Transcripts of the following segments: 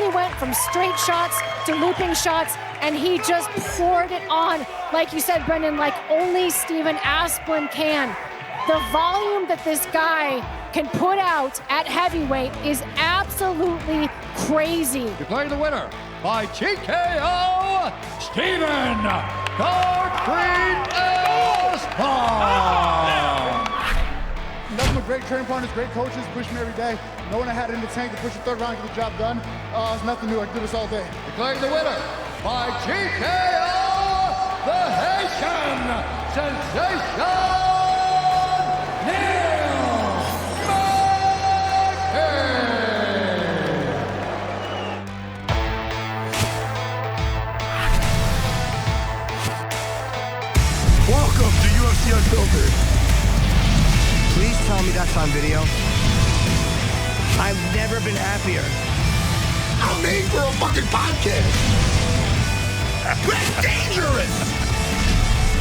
literally went from straight shots to looping shots, and he just poured it on, like you said, Brendan, like only Stephen Asplund can. The volume that this guy can put out at heavyweight is absolutely crazy. Declaring the winner by TKO, Stephen Green Asplund. Nothing but great training partners, great coaches, push me every day. Knowing I had it in the tank to push the third round, get the job done. It's nothing new. I do this all day. Declaring the winner by TKO, the Haitian sensation, Neil Magny. Welcome to UFC Unfiltered. Please tell me that's on video. I've never been happier. I'm made for a fucking podcast. We're dangerous.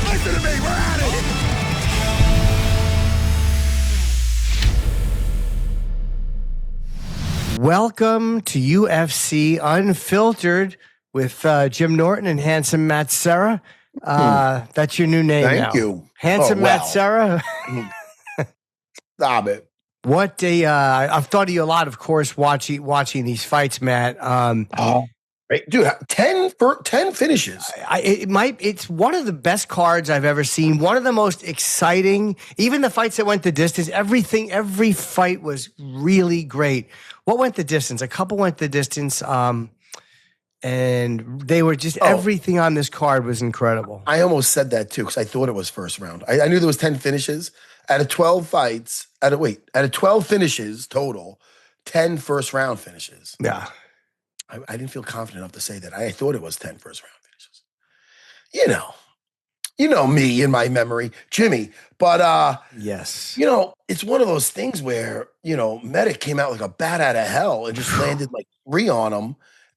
Listen to me, we're at it. Welcome to UFC Unfiltered with Jim Norton and handsome Matt Serra. That's your new name now. Thank you. Handsome Matt Serra. Stop it. What I've thought of you a lot, of course, watching these fights, Matt. Dude, 10 finishes. It's one of the best cards I've ever seen. One of the most exciting. Even the fights that went the distance, every fight was really great. What went the distance? A couple went the distance. And they were just everything on this card was incredible. I almost said that too because I thought it was first round. I knew there was 10 finishes. Out of 12 fights, out of 12 finishes total, 10 first round finishes. Yeah. I didn't feel confident enough to say that. I thought it was 10 first round finishes. You know me in my memory, Jimmy. But yes. It's one of those things where, Medic came out like a bat out of hell and just landed like 3 on him.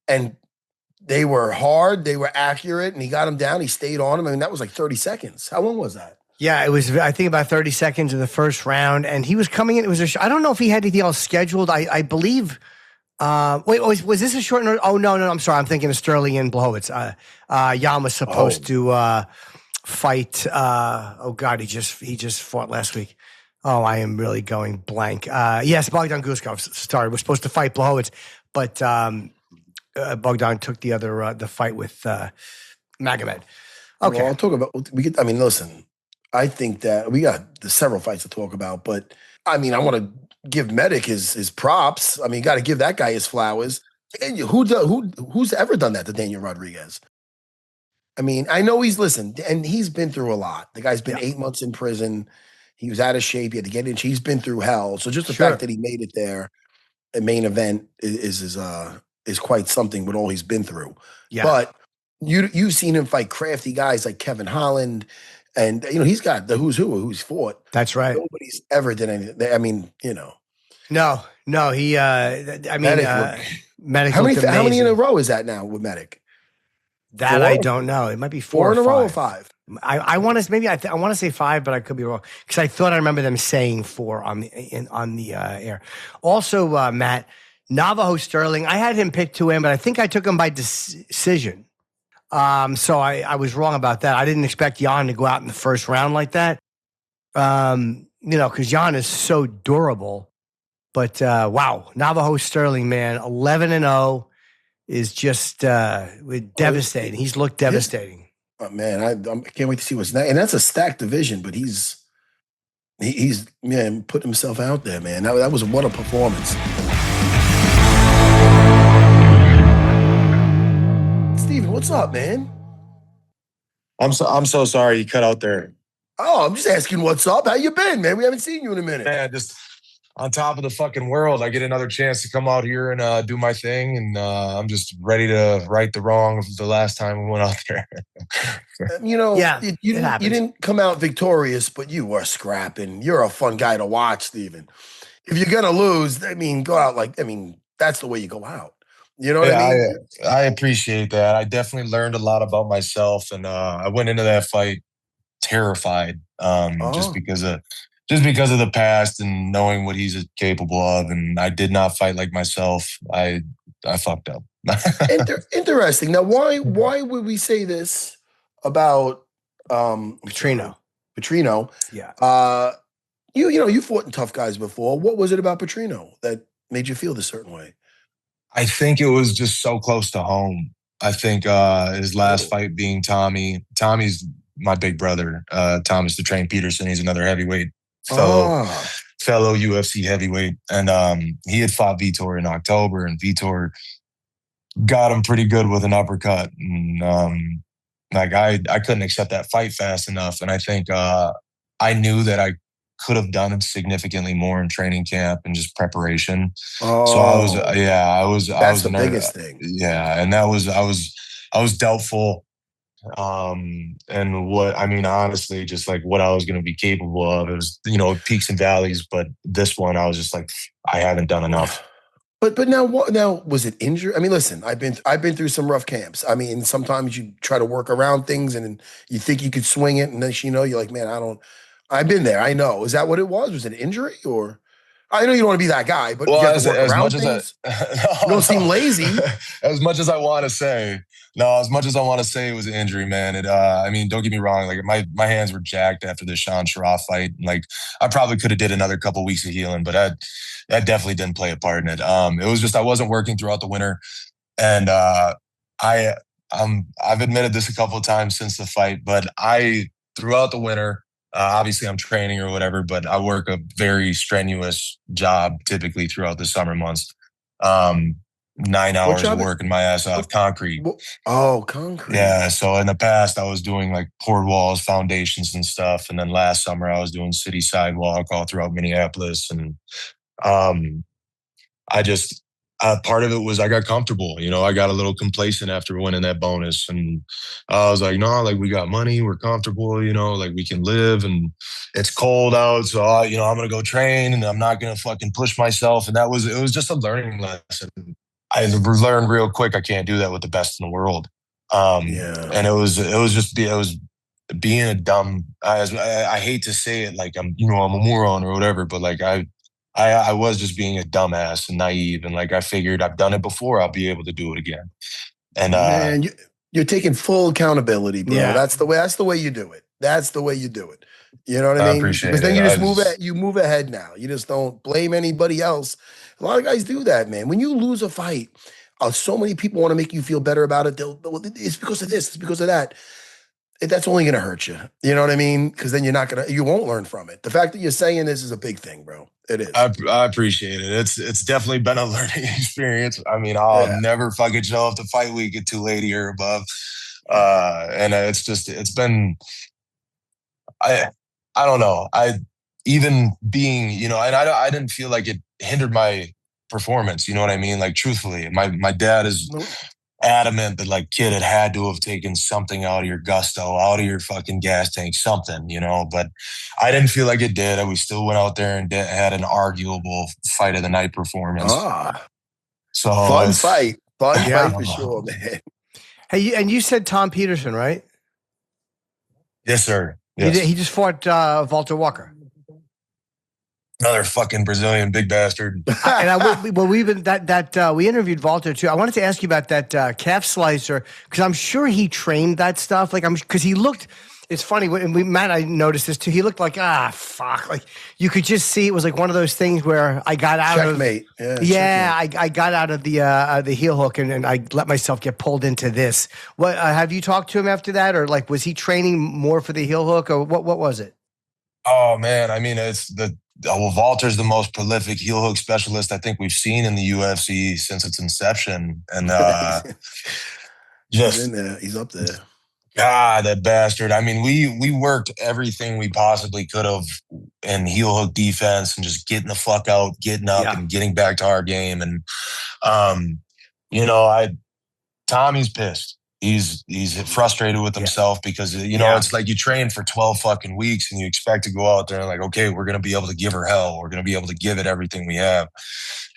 And they were hard, they were accurate, and he got him down. He stayed on him. I mean, that was like 30 seconds. How long was that? Yeah, it was, I think, about 30 seconds of the first round, and he was coming in. It was I don't know if he had anything else scheduled. I believe. Was this a short notice? Oh, no, I'm sorry. I'm thinking of Stirling and Błachowicz. Jan was supposed to fight. Oh God, he just fought last week. Oh, I am really going blank. Yes, Bogdan Guskov started. Was supposed to fight Błachowicz, but Bogdan took the fight with Magomed. Okay, well, I'll talk about. Listen. I think that we got several fights to talk about, but I want to give Medic his props. Got to give that guy his flowers. And who's ever done that to Daniel Rodriguez? I know he's listened, and he's been through a lot. The guy's been 8 months in prison. He was out of shape. He had to get in. He's been through hell. So just the fact that he made it there, a main event, is quite something with all he's been through. Yeah. But you've seen him fight crafty guys like Kevin Holland. And, he's got the who's fought. That's right. Nobody's ever did anything. No, he, Medic. How many in a row is that now with Medic? That 4? I don't know. It might be 4 in or a row or 5. 5. I want to, I want to say 5, but I could be wrong. Because I thought I remember them saying 4 on the air. Also, Matt, Navajo Stirling, I had him picked to win, but I think I took him by decision. So I was wrong about that. I didn't expect Jan to go out in the first round like that. Because Jan is so durable. But wow, Navajo Stirling, man, 11-0 is just devastating. He's looked devastating. Oh, man, I can't wait to see what's next. And that's a stacked division, but he's put himself out there, man. That was what a performance. Steven, what's up, man? I'm so sorry you cut out there. Oh, I'm just asking what's up. How you been, man? We haven't seen you in a minute. Man, just on top of the fucking world. I get another chance to come out here and do my thing, and I'm just ready to right the wrong of the last time we went out there. You didn't come out victorious, but you were scrapping. You're a fun guy to watch, Steven. If you're gonna lose, go out that's the way you go out. You know what I mean? I appreciate that. I definitely learned a lot about myself, and I went into that fight terrified, just because of the past and knowing what he's capable of. And I did not fight like myself. I fucked up. Interesting. Now, why would we say this about Petrino? Yeah. You fought in tough guys before. What was it about Petrino that made you feel this certain way? I think it was just so close to home. I think his last fight being Tommy. Tommy's my big brother. Thomas the Train Peterson. He's another heavyweight fellow UFC heavyweight, and he had fought Vitor in October, and Vitor got him pretty good with an uppercut. And I couldn't accept that fight fast enough, and I think I knew that I could have done significantly more in training camp and just preparation. So I was the biggest thing. Yeah, and I was doubtful. And honestly, just like what I was going to be capable of. It was, peaks and valleys, but this one I was just like, I haven't done enough. But now was it injury? I mean, listen, I've been through some rough camps. I mean, sometimes you try to work around things and you think you could swing it, and then you're like, man, I've been there. I know. Is that what it was? Was it an injury, or? I know you don't want to be that guy, but you have to work around things. You don't seem lazy. As much as I want to say it was an injury, man. Don't get me wrong. Like my hands were jacked after the Sean Sharaf fight. Like I probably could have did another couple weeks of healing, but that definitely didn't play a part in it. It was just I wasn't working throughout the winter, and I've admitted this a couple of times since the fight, but throughout the winter. Obviously, I'm training or whatever, but I work a very strenuous job typically throughout the summer months. 9 hours of working my ass off. Concrete. Oh, concrete. Yeah. So in the past, I was doing like poured walls, foundations and stuff. And then last summer, I was doing city sidewalk all throughout Minneapolis. And part of it was I got comfortable. I got a little complacent after winning that bonus. And I was like, no, like we got money, we're comfortable, like we can live, and it's cold out. So, I'm going to go train and I'm not going to fucking push myself. And it was just a learning lesson. I learned real quick I can't do that with the best in the world. And it was being a dumb, I hate to say it like I'm a moron or whatever, but like I was just being a dumbass and naive, and like I figured I've done it before, I'll be able to do it again. And man, you're taking full accountability, bro. Yeah. That's the way you do it. That's the way you do it. You know what I mean? Because then you move ahead now. You just don't blame anybody else. A lot of guys do that, man. When you lose a fight, so many people want to make you feel better about it. It's because of this, it's because of that. That's only going to hurt you. You know what I mean? Because then you won't learn from it. The fact that you're saying this is a big thing, bro. It is. I appreciate it. It's definitely been a learning experience. I'll never fucking show up to fight week at 280 or above. And it's been, I don't know. Even being, and I didn't feel like it hindered my performance. You know what I mean? Like truthfully, my dad is adamant that like, kid, it had to have taken something out of your gusto, out of your fucking gas tank, something, but I didn't feel like it did. We still went out there and had an arguable fight of the night performance. So fun fight for sure, man. Hey, and you said Tom Peterson, right? Yes, sir. Yes. He just fought Walter Walker. Another fucking Brazilian big bastard. We interviewed Walter too. I wanted to ask you about that calf slicer because I'm sure he trained that stuff. Because he looked. It's funny when Matt, I noticed this too. He looked like fuck. Like you could just see it was like one of those things where I got out checkmate. I got out of the heel hook and I let myself get pulled into this. What have you talked to him after that, or like was he training more for the heel hook, or what was it? Oh man, Walter's the most prolific heel hook specialist I think we've seen in the UFC since its inception, and he's up there. God, that bastard. We worked everything we possibly could have in heel hook defense and just getting the fuck out, getting up and getting back to our game. And, Tommy's pissed. He's frustrated with himself because, it's like you train for 12 fucking weeks and you expect to go out there and like, okay, we're going to be able to give her hell. We're going to be able to give it everything we have.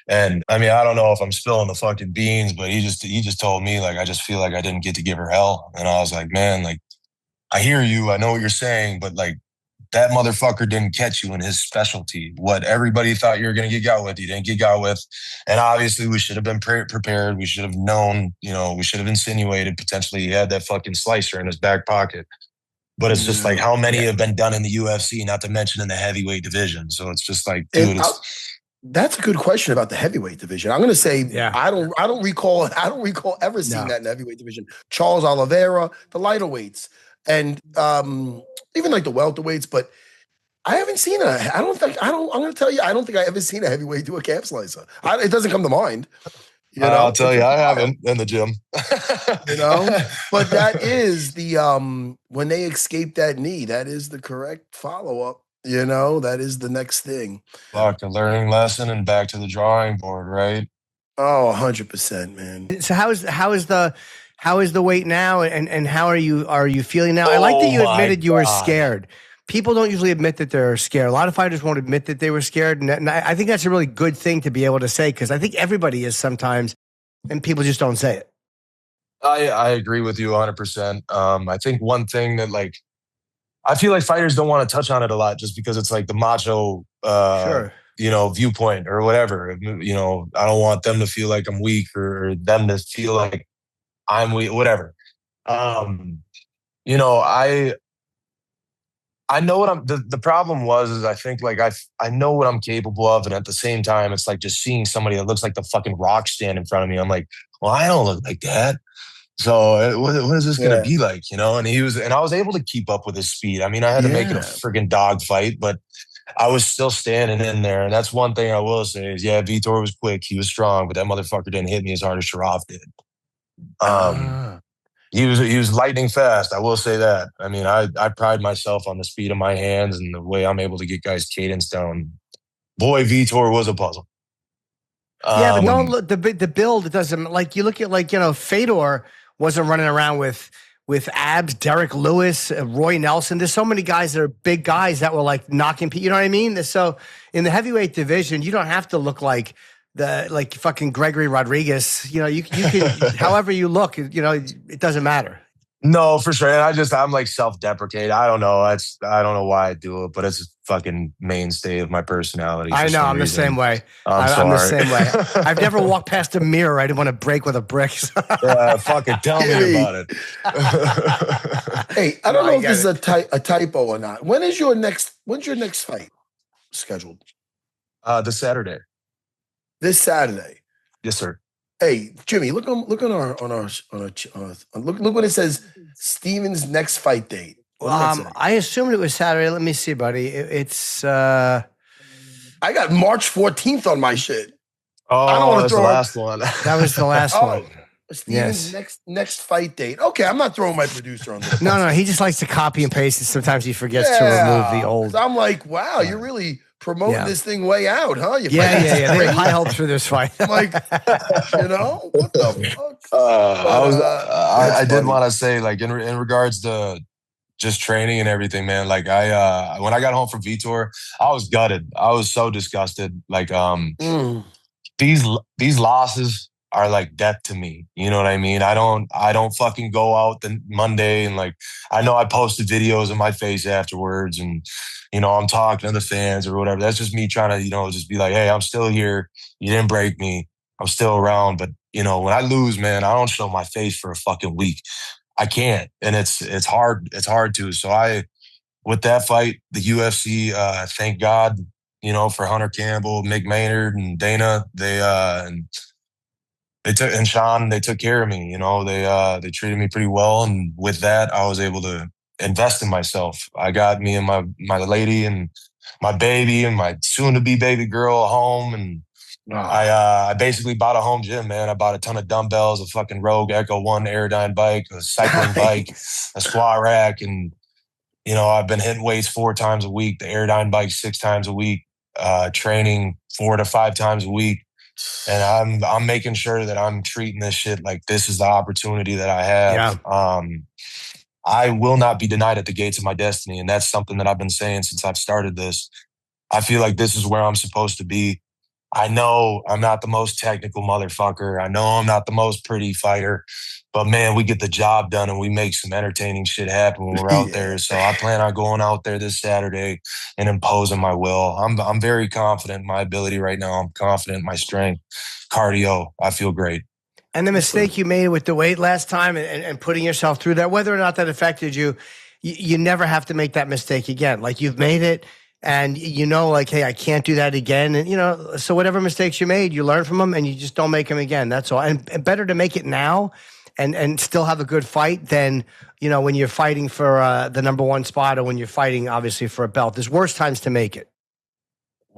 And I don't know if I'm spilling the fucking beans, but he just told me like, I just feel like I didn't get to give her hell. And I was like, man, like, I hear you. I know what you're saying, but like, that motherfucker didn't catch you in his specialty. What everybody thought you were going to get got with, you didn't get got with. And obviously we should have been prepared. We should have known, we should have insinuated potentially he had that fucking slicer in his back pocket. But it's just like how many have been done in the UFC, not to mention in the heavyweight division. So it's just like, dude, that's a good question about the heavyweight division. I'm going to say I don't recall ever seeing that in the heavyweight division. Charles Oliveira, the lighter weights, and even like the welterweights, but I haven't seen I'm going to tell you, I don't think I ever seen a heavyweight do a calf slicer. It doesn't come to mind. I'll tell you, I haven't in the gym. But that is the when they escape that knee, that is the correct follow-up. That is the next thing. Fuck, a learning lesson and back to the drawing board, right? Oh, 100%, man. So how is the weight now, and how are you feeling now? I like that you admitted you were scared. People don't usually admit that they're scared. A lot of fighters won't admit that they were scared, and I think that's a really good thing to be able to say, because I think everybody is sometimes, and people just don't say it. I agree with you 100%. I think one thing that I feel like fighters don't want to touch on it a lot just because it's like the macho, viewpoint or whatever. I don't want them to feel like I'm weak or them to feel like I'm weak, whatever. I know what the problem is I think I know what I'm capable of. And at the same time, it's like just seeing somebody that looks like the fucking Rock stand in front of me. I'm like, well, I don't look like that. So what is this going to be like, And I was able to keep up with his speed. I mean, I had to make it a friggin' dog fight, but I was still standing in there. And that's one thing I will say is, Vitor was quick. He was strong, but that motherfucker didn't hit me as hard as Sharaf did. He was lightning fast. I will say that. I mean, I pride myself on the speed of my hands and the way I'm able to get guys' cadence down. Boy, Vitor was a puzzle. Yeah, but don't look the build. It doesn't you look at Fedor wasn't running around with abs. Derek Lewis, Roy Nelson. There's so many guys that are big guys that were knocking people. You know what I mean? So in the heavyweight division, you don't have to look like fucking Gregory Rodriguez. You can however you look. It doesn't matter. No, for sure. And I'm self-deprecate. I don't know. I don't know why I do it, but it's a fucking mainstay of my personality. I know. I'm the same way. I'm the same way. I've never walked past a mirror I didn't want to break with a brick. Yeah, fucking tell me about it. Hey, I don't know if this is a typo or not. When's your next fight scheduled? This Saturday. This Saturday. Yes, sir. Hey, Jimmy, look on look when it says Steven's next fight date. I assumed it was Saturday. Let me see, buddy. It's I got March 14th on my shit. Oh, I don't want to throw the last one. That was the last one. Steven's next fight date. Okay, I'm not throwing my producer on this. No, he just likes to copy and paste, and sometimes he forgets to remove the old. I'm like, wow, you're really promoting this thing way out, huh? Yeah. They have high hopes for this fight. I'm like, what the fuck? I did want to say, in regards to just training and everything, man. When I got home from Vitor, I was gutted. I was so disgusted. These losses are death to me. You know what I mean? I don't fucking go out the Monday and I know I posted videos of my face afterwards and I'm talking to the fans or whatever. That's just me trying to, just be like, hey, I'm still here. You didn't break me. I'm still around. But when I lose, man, I don't show my face for a fucking week. I can't. And it's hard. It's hard to. So with that fight, the UFC, thank God, for Hunter Campbell, Mick Maynard and Dana, they took care of me. They treated me pretty well. And with that, I was able to invest in myself. I got me and my lady and my baby and my soon-to-be baby girl a home. And I basically bought a home gym, man. I bought a ton of dumbbells, a fucking Rogue Echo 1 Aerodyne bike, a cycling bike, a squat rack. And, I've been hitting weights 4 times a week, the Aerodyne bike 6 times a week, training 4 to 5 times a week. And I'm making sure that I'm treating this shit like this is the opportunity that I have. Yeah. I will not be denied at the gates of my destiny. And that's something that I've been saying since I've started this. I feel like this is where I'm supposed to be. I know I'm not the most technical motherfucker. I know I'm not the most pretty fighter, but man, we get the job done and we make some entertaining shit happen when we're out there. So I plan on going out there this Saturday and imposing my will. I'm very confident in my ability right now. I'm confident in my strength, cardio. I feel great. And the mistake you made with the weight last time and putting yourself through that, whether or not that affected you, you never have to make that mistake again. Like, you've made it. And like, hey, I can't do that again. And, so whatever mistakes you made, you learn from them and you just don't make them again. That's all. And better to make it now and still have a good fight than, when you're fighting for the number one spot or when you're fighting, obviously, for a belt. There's worse times to make it.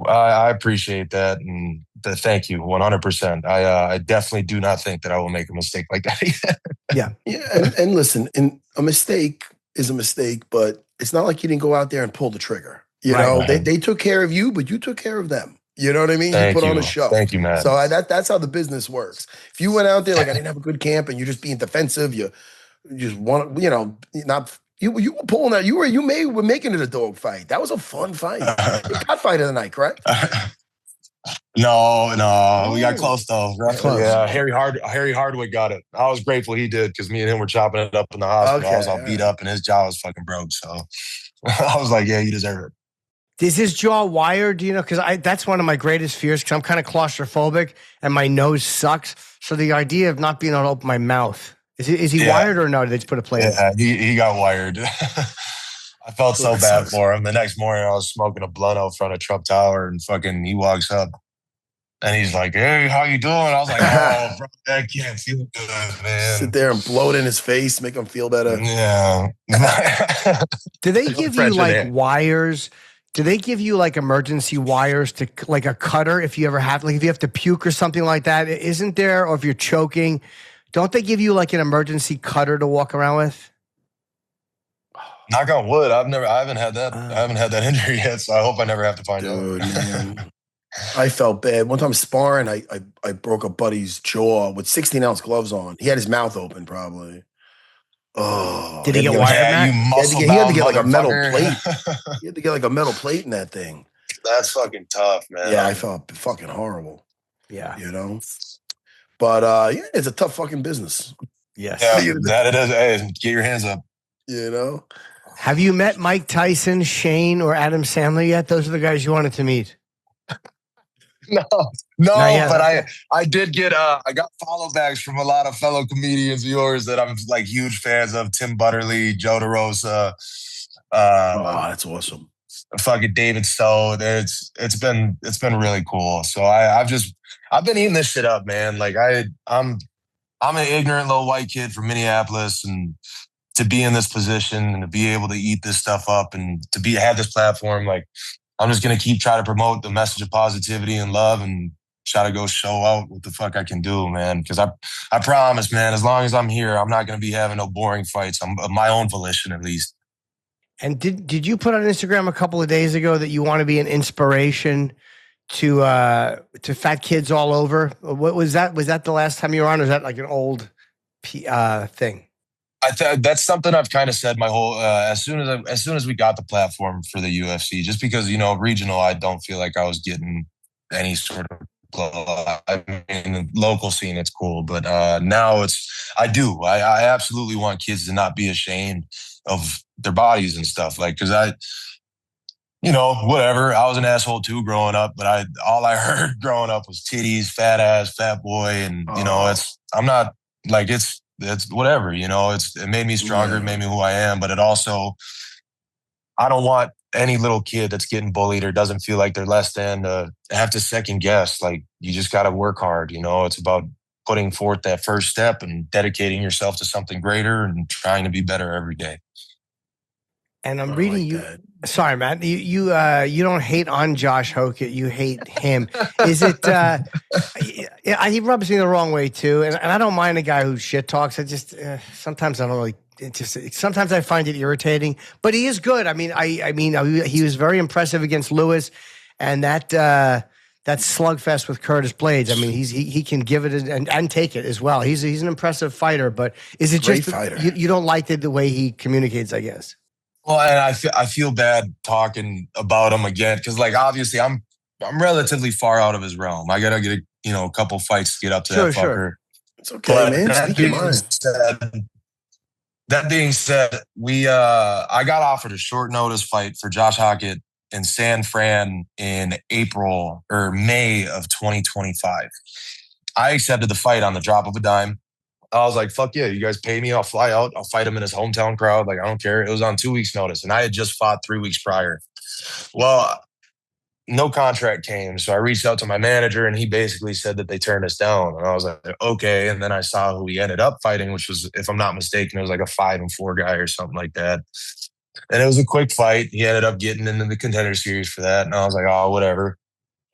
I appreciate that. And thank you 100%. I definitely do not think that I will make a mistake like that again. Yeah. Yeah. And listen, a mistake is a mistake, but it's not like you didn't go out there and pull the trigger. They took care of you, but you took care of them. You know what I mean? Thank you put you. on a show. Thank you, Matt. So that's how the business works. If you went out there like, I didn't have a good camp and you're just being defensive, you just want, not you were pulling that. You were making it a dog fight. That was a fun fight. It got fight of the night, correct? No, we got close though. Close. Yeah, Harry Hardwick got it. I was grateful he did because me and him were chopping it up in the hospital. Okay, I was all beat up and his jaw was fucking broke. So I was like, yeah, you deserve it. Is his jaw wired? Because that's one of my greatest fears because I'm kind of claustrophobic and my nose sucks. So the idea of not being able to open my mouth, is he wired or no? Did they just put a plate in? Yeah, he got wired. I felt so bad for him. The next morning I was smoking a blunt out front of Trump Tower and fucking he walks up and he's like, hey, how you doing? I was like, oh, bro, I can't feel good, man. Sit there and blow it in his face, make him feel better. Yeah. Do they give you like wires? Do they give you like emergency wires to like a cutter if you ever have, like if you have to puke or something like that? Isn't there, or if you're choking, don't they give you like an emergency cutter to walk around with? Knock on wood. I haven't had that. I haven't had that injury yet, so I hope I never have to find out. Man. I felt bad. One time sparring, I broke a buddy's jaw with 16-ounce gloves on. He had his mouth open, probably. Oh, did he get wired? He had to get like a metal plate. He had to get like a metal plate in that thing. That's fucking tough, man. Yeah, I felt fucking horrible. Yeah, But it's a tough fucking business. Yes, yeah, that it is. Hey, get your hands up. Have you met Mike Tyson, Shane, or Adam Sandler yet? Those are the guys you wanted to meet. No, but I did get I got follow backs from a lot of fellow comedians of yours that I'm like huge fans of. Tim Butterly, Joe DeRosa. That's awesome. Fucking David Stowe. It's been really cool. So I've been eating this shit up, man. Like I'm an ignorant little white kid from Minneapolis, and to be in this position and to be able to eat this stuff up and to have this platform, like I'm just going to try to promote the message of positivity and love and try to go show out what the fuck I can do, man. Because I promise, man, as long as I'm here, I'm not going to be having no boring fights. I'm of my own volition, at least. And did you put on Instagram a couple of days ago that you want to be an inspiration to fat kids all over? What was that? Was that the last time you were on, or is that like an old thing? That's something I've kind of said my whole as soon as we got the platform for the UFC, just because regional, I don't feel like I was getting any sort of glow. I mean, the local scene, it's cool, but now I absolutely want kids to not be ashamed of their bodies and stuff, like, because whatever, I was an asshole too growing up, but all I heard growing up was titties, fat ass, fat boy, and I'm not like it's whatever, it made me stronger, it made me who I am, but it also, I don't want any little kid that's getting bullied or doesn't feel like they're less than to have to second guess. Like, you just got to work hard, it's about putting forth that first step and dedicating yourself to something greater and trying to be better every day. And I'm reading you. Sorry, Matt. You don't hate on Josh Hokett. You hate him. Is it? He rubs me the wrong way too, and I don't mind a guy who shit talks. I just sometimes I don't really. Sometimes I find it irritating. But he is good. I mean, he was very impressive against Lewis, and that slugfest with Curtis Blades. I mean, he can give it and take it as well. He's an impressive fighter. But is it just you don't like the way he communicates? I guess. Well, and I feel bad talking about him again because, like, obviously I'm I'm relatively far out of his realm. I gotta get a couple fights to get up to that fucker. Sure. It's okay, man. Speak your mind. That being said, I got offered a short notice fight for Josh Hockett in San Fran in April or May of 2025. I accepted the fight on the drop of a dime. I was like, fuck yeah, you guys pay me, I'll fly out, I'll fight him in his hometown crowd. Like, I don't care. It was on 2 weeks notice, and I had just fought 3 weeks prior. Well, no contract came. So I reached out to my manager, and he basically said that they turned us down. And I was like, okay. And then I saw who he ended up fighting, which was, if I'm not mistaken, it was like a 5-4 guy or something like that. And it was a quick fight. He ended up getting into the contender series for that. And I was like, oh, whatever.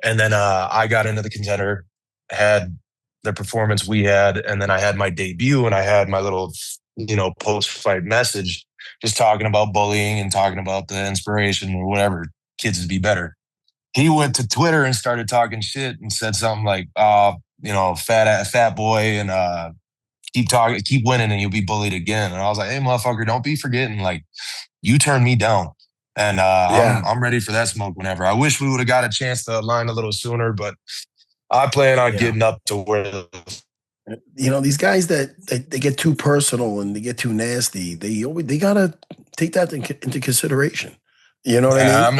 And then I got into the contender, had the performance we had. And then I had my debut, and I had my little, post-fight message just talking about bullying and talking about the inspiration or whatever, kids to be better. He went to Twitter and started talking shit and said something like, fat boy, and keep winning and you'll be bullied again. And I was like, hey, motherfucker, don't be forgetting, like, you turned me down. And I'm ready for that smoke whenever. I wish we would have got a chance to align a little sooner, but I plan on getting up to where... These guys that they get too personal and they get too nasty, they got to take that into consideration. You know what I mean?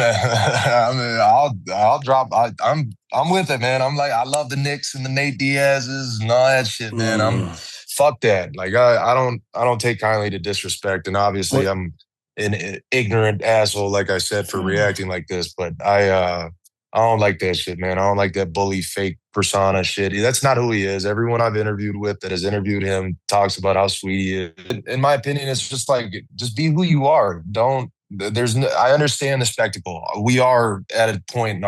I'll drop. I'm with it, man. I'm like, I love the Knicks and the Nate Diaz's and all that shit, man. Fuck that. Like, I don't take kindly to disrespect, and obviously I'm an ignorant asshole, like I said, for reacting like this. But I don't like that shit, man. I don't like that bully fake persona shit. That's not who he is. Everyone I've interviewed with that has interviewed him talks about how sweet he is. In my opinion, it's just like, just be who you are. I understand the spectacle. We are at a point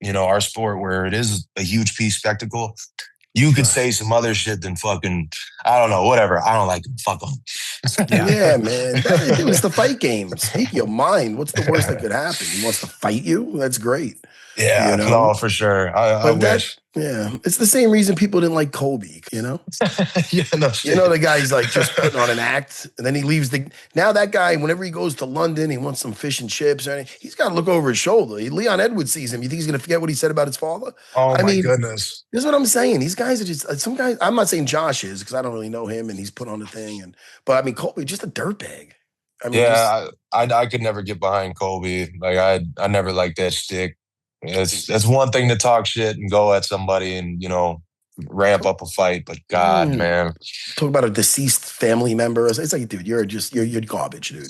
in our sport where it is a huge piece spectacle. You could say some other shit than fucking, I don't know, whatever. I don't like him. Fuck him. Yeah, man. It was the fight game. Speak your mind. What's the worst that could happen? He wants to fight you? That's great. Yeah, no, for sure. I wish. Yeah, it's the same reason people didn't like Kobe, Yeah, no shit. The guy's like just putting on an act, and then he leaves now that guy, whenever he goes to London, he wants some fish and chips or anything, he's got to look over his shoulder. Leon Edwards sees him. You think he's going to forget what he said about his father? Oh, my goodness. This is what I'm saying. These guys are just, some guys, I'm not saying Josh is, because I don't really know him, and he's put on the thing, but I mean, Kobe, just a dirtbag. I mean, I could never get behind Kobe. Like, I never liked that shtick. It's one thing to talk shit and go at somebody and, ramp up a fight, but God, man. Talk about a deceased family member. It's like, dude, you're garbage, dude.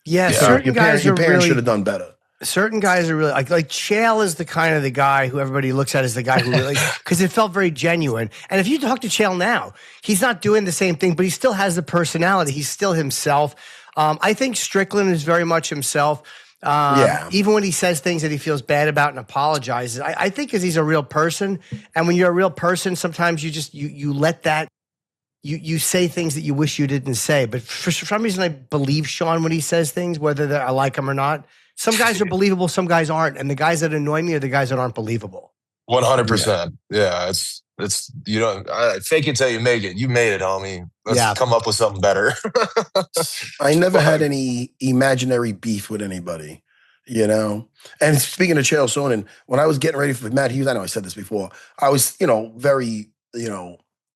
Yeah, certain guys your parents should have done better. Certain guys are really like Chael is the kind of the guy who everybody looks at as the guy who really, because it felt very genuine. And if you talk to Chael now, he's not doing the same thing, but he still has the personality. He's still himself. I think Strickland is very much himself. Even when he says things that he feels bad about and apologizes, I think because he's a real person. And when you're a real person, sometimes you just, you let that, you say things that you wish you didn't say. But for some reason, I believe Sean when he says things, whether I like him or not. Some guys are believable, some guys aren't. And the guys that annoy me are the guys that aren't believable. 100%. Yeah, it's fake it till you make it. You made it, homie. Let's come up with something better. I never had any imaginary beef with anybody, And speaking of Chael Sonnen, when I was getting ready for Matt Hughes, I know I said this before, I was, very,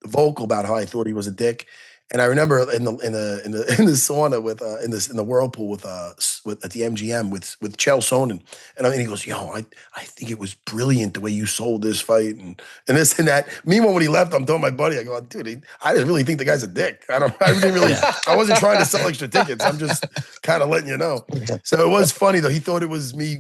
vocal about how I thought he was a dick. And I remember in the sauna with in the whirlpool with at the MGM with Chael Sonnen, and he goes, I think it was brilliant the way you sold this fight and this and that. Meanwhile, when he left, I'm telling my buddy, I go, dude, I didn't really think the guy's a dick. I wasn't trying to sell extra tickets. I'm just kind of letting you know. So it was funny though. He thought it was me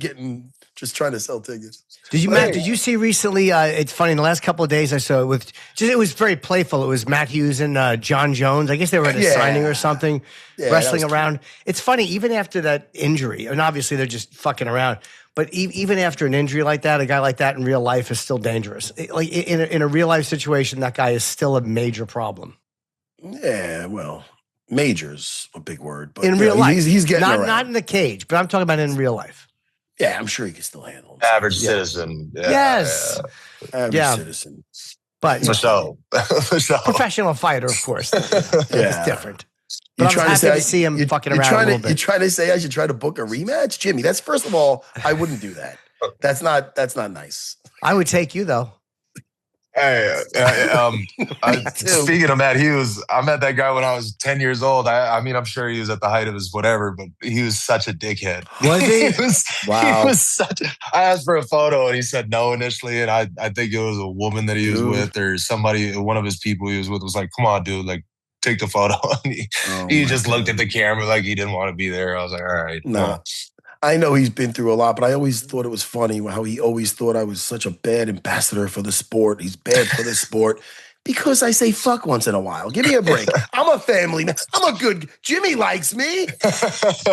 just trying to sell tickets. Did you see recently, it's funny, in the last couple of days I saw it it was very playful. It was Matt Hughes and John Jones. I guess they were at a signing or something, wrestling around. It's funny, even after that injury, and obviously they're just fucking around, but even after an injury like that, a guy like that in real life is still dangerous. Like in a real life situation, that guy is still a major problem. Yeah, well, major's a big word. But in real life. He's getting around. Not in the cage, but I'm talking about in real life. Yeah, I'm sure he can still handle himself. Average citizen. Yeah, yes. Average citizen. But for sure. Professional fighter, of course. It's different. But I'm happy to see him fucking around a little bit. You're trying to say I should try to book a rematch? Jimmy, that's, first of all, I wouldn't do that. That's not nice. I would take you though. Hey, speaking of Matt Hughes, I met that guy when I was 10 years old. I mean, I'm sure he was at the height of his whatever, but he was such a dickhead. Was he? Wow. He was such I asked for a photo and he said no initially. And I think it was a woman that he was with or somebody, one of his people he was with was like, come on, dude, like take the photo. And he just looked at the camera like he didn't want to be there. I was like, all right. No. I know he's been through a lot, but I always thought it was funny how he always thought I was such a bad ambassador for the sport. He's bad for the sport because I say fuck once in a while. Give me a break. I'm a family man. I'm a good... Jimmy likes me.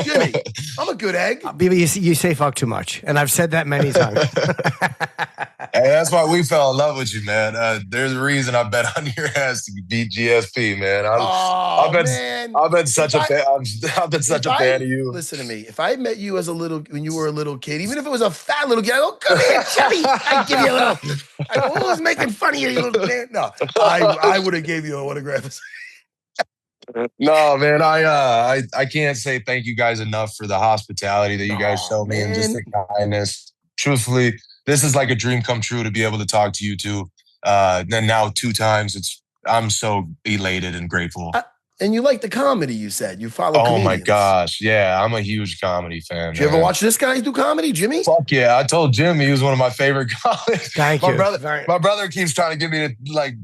Jimmy, I'm a good egg. BB, you say fuck too much, and I've said that many times. Hey, that's why we fell in love with you, man. There's a reason I bet on your ass to beat GSP, man. I've been such a fan. I've been such a fan of you. Listen to me. If I met you as when you were a little kid, even if it was a fat little kid, I go, come here, Jimmy. I give you a little. I go, who's making fun of you, you little man? No, I would have gave you an autograph. No, man, I can't say thank you guys enough for the hospitality that you guys show me and just the kindness. Truthfully, this is like a dream come true to be able to talk to you two. Then now 2 times. I'm so elated and grateful. And you like the comedy, you said. You follow comedians. Oh, my gosh. Yeah, I'm a huge comedy fan. Did you ever watch this guy do comedy, Jimmy? Fuck yeah. I told Jim he was one of my favorite comics. Thank you. My brother keeps trying to get me to, like,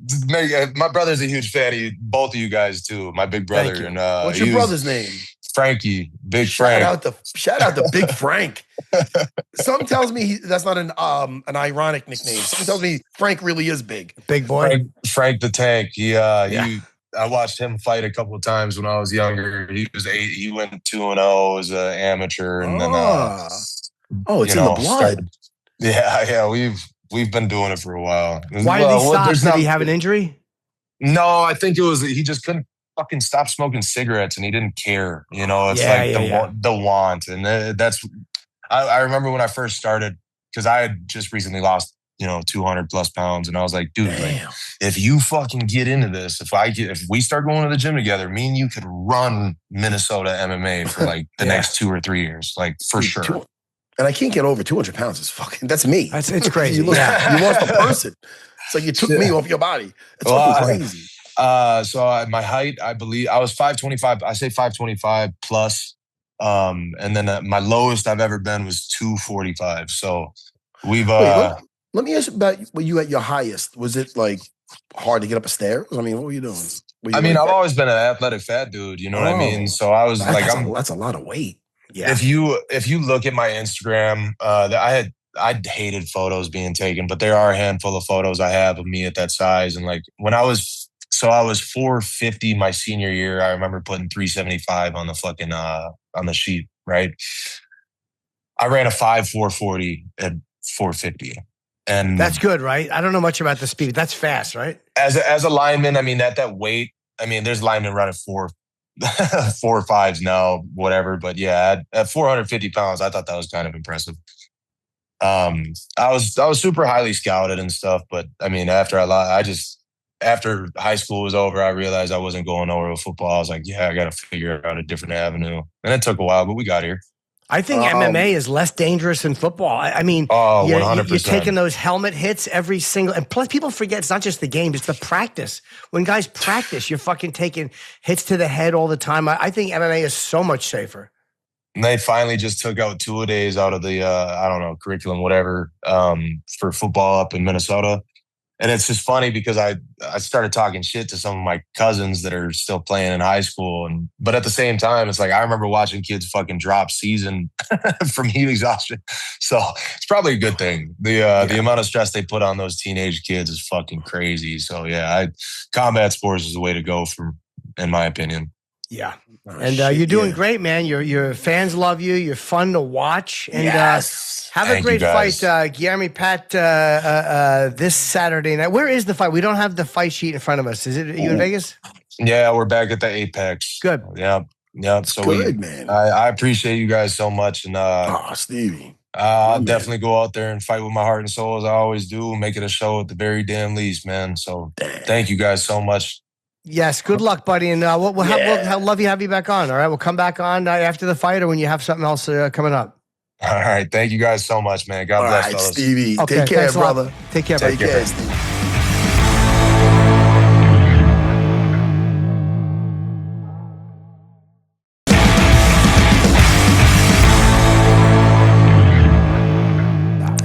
my brother's a huge fan of both of you guys, too. My big brother. And, what's your brother's name? Frankie. Big Frank. Shout out to Big Frank. Something tells me that's not an ironic nickname. Something tells me Frank really is big. Big boy. Frank the Tank. I watched him fight a couple of times when I was younger. He was 8. He went 2-0 as an amateur, and then it's in the blood. Yeah. We've been doing it for a while. Why did he stop? Did he have an injury? No, I think it was he just couldn't fucking stop smoking cigarettes, and he didn't care. You know, it's the want, and that's. I remember when I first started because I had just recently lost 200 plus pounds. And I was like, dude, like, if you fucking get into this, if we start going to the gym together, me and you could run Minnesota MMA for like the next 2 or 3 years, like for sure. And I can't get over 200 pounds. That's me. It's crazy. You lost a person. It's like you took me off your body. It's fucking crazy. So my height, I believe I was 5'25". I say 5'25" plus. And then my lowest I've ever been was 245. So we've, let me ask you about you at your highest. Was it like hard to get up a stairs? I mean, what were you doing? I've always been an athletic fat dude. You know what I mean? So I was that's a lot of weight. Yeah. If you look at my Instagram, I hated photos being taken, but there are a handful of photos I have of me at that size. And like when I was 450 my senior year, I remember putting 375 on the fucking on the sheet. Right. I ran a 5.440 at 450. And that's good, right? I don't know much about the speed. That's fast, right? As a lineman, I mean, at that weight, I mean, there's linemen running 4.5s now, whatever. But yeah, at 450 pounds, I thought that was kind of impressive. I was super highly scouted and stuff, but I mean, after high school was over, I realized I wasn't going nowhere with football. I was like, I got to figure out a different avenue. And it took a while, but we got here. I think MMA is less dangerous than football. I mean, 100%. You're taking those helmet hits every single, and plus people forget it's not just the game, it's the practice. When guys practice, you're fucking taking hits to the head all the time. I think MMA is so much safer. And they finally just took out 2-a-days out of the, curriculum, whatever, for football up in Minnesota. And it's just funny because I started talking shit to some of my cousins that are still playing in high school. But at the same time, it's like, I remember watching kids fucking drop season from heat exhaustion. So it's probably a good thing. The amount of stress they put on those teenage kids is fucking crazy. So yeah, combat sports is the way to go in my opinion. Yeah. You're doing great, man. Your fans love you. You're fun to watch. And have a great fight, Guillermo Pat, this Saturday night. Where is the fight? We don't have the fight sheet in front of us. Is it you in Vegas? Yeah, we're back at the Apex. Good. Yeah. So good, man. I appreciate you guys so much. And Stevie. I'll definitely go out there and fight with my heart and soul as I always do. Make it a show at the very damn least, man. So thank you guys so much. Yes, good luck, buddy. And we'll love you have you back on. All right, we'll come back on after the fight or when you have something else coming up. All right. Thank you guys so much, man. God All bless, right, fellas. Stevie. Okay, Take care, thanks a lot. brother. Take care, Take buddy. care, Stevie.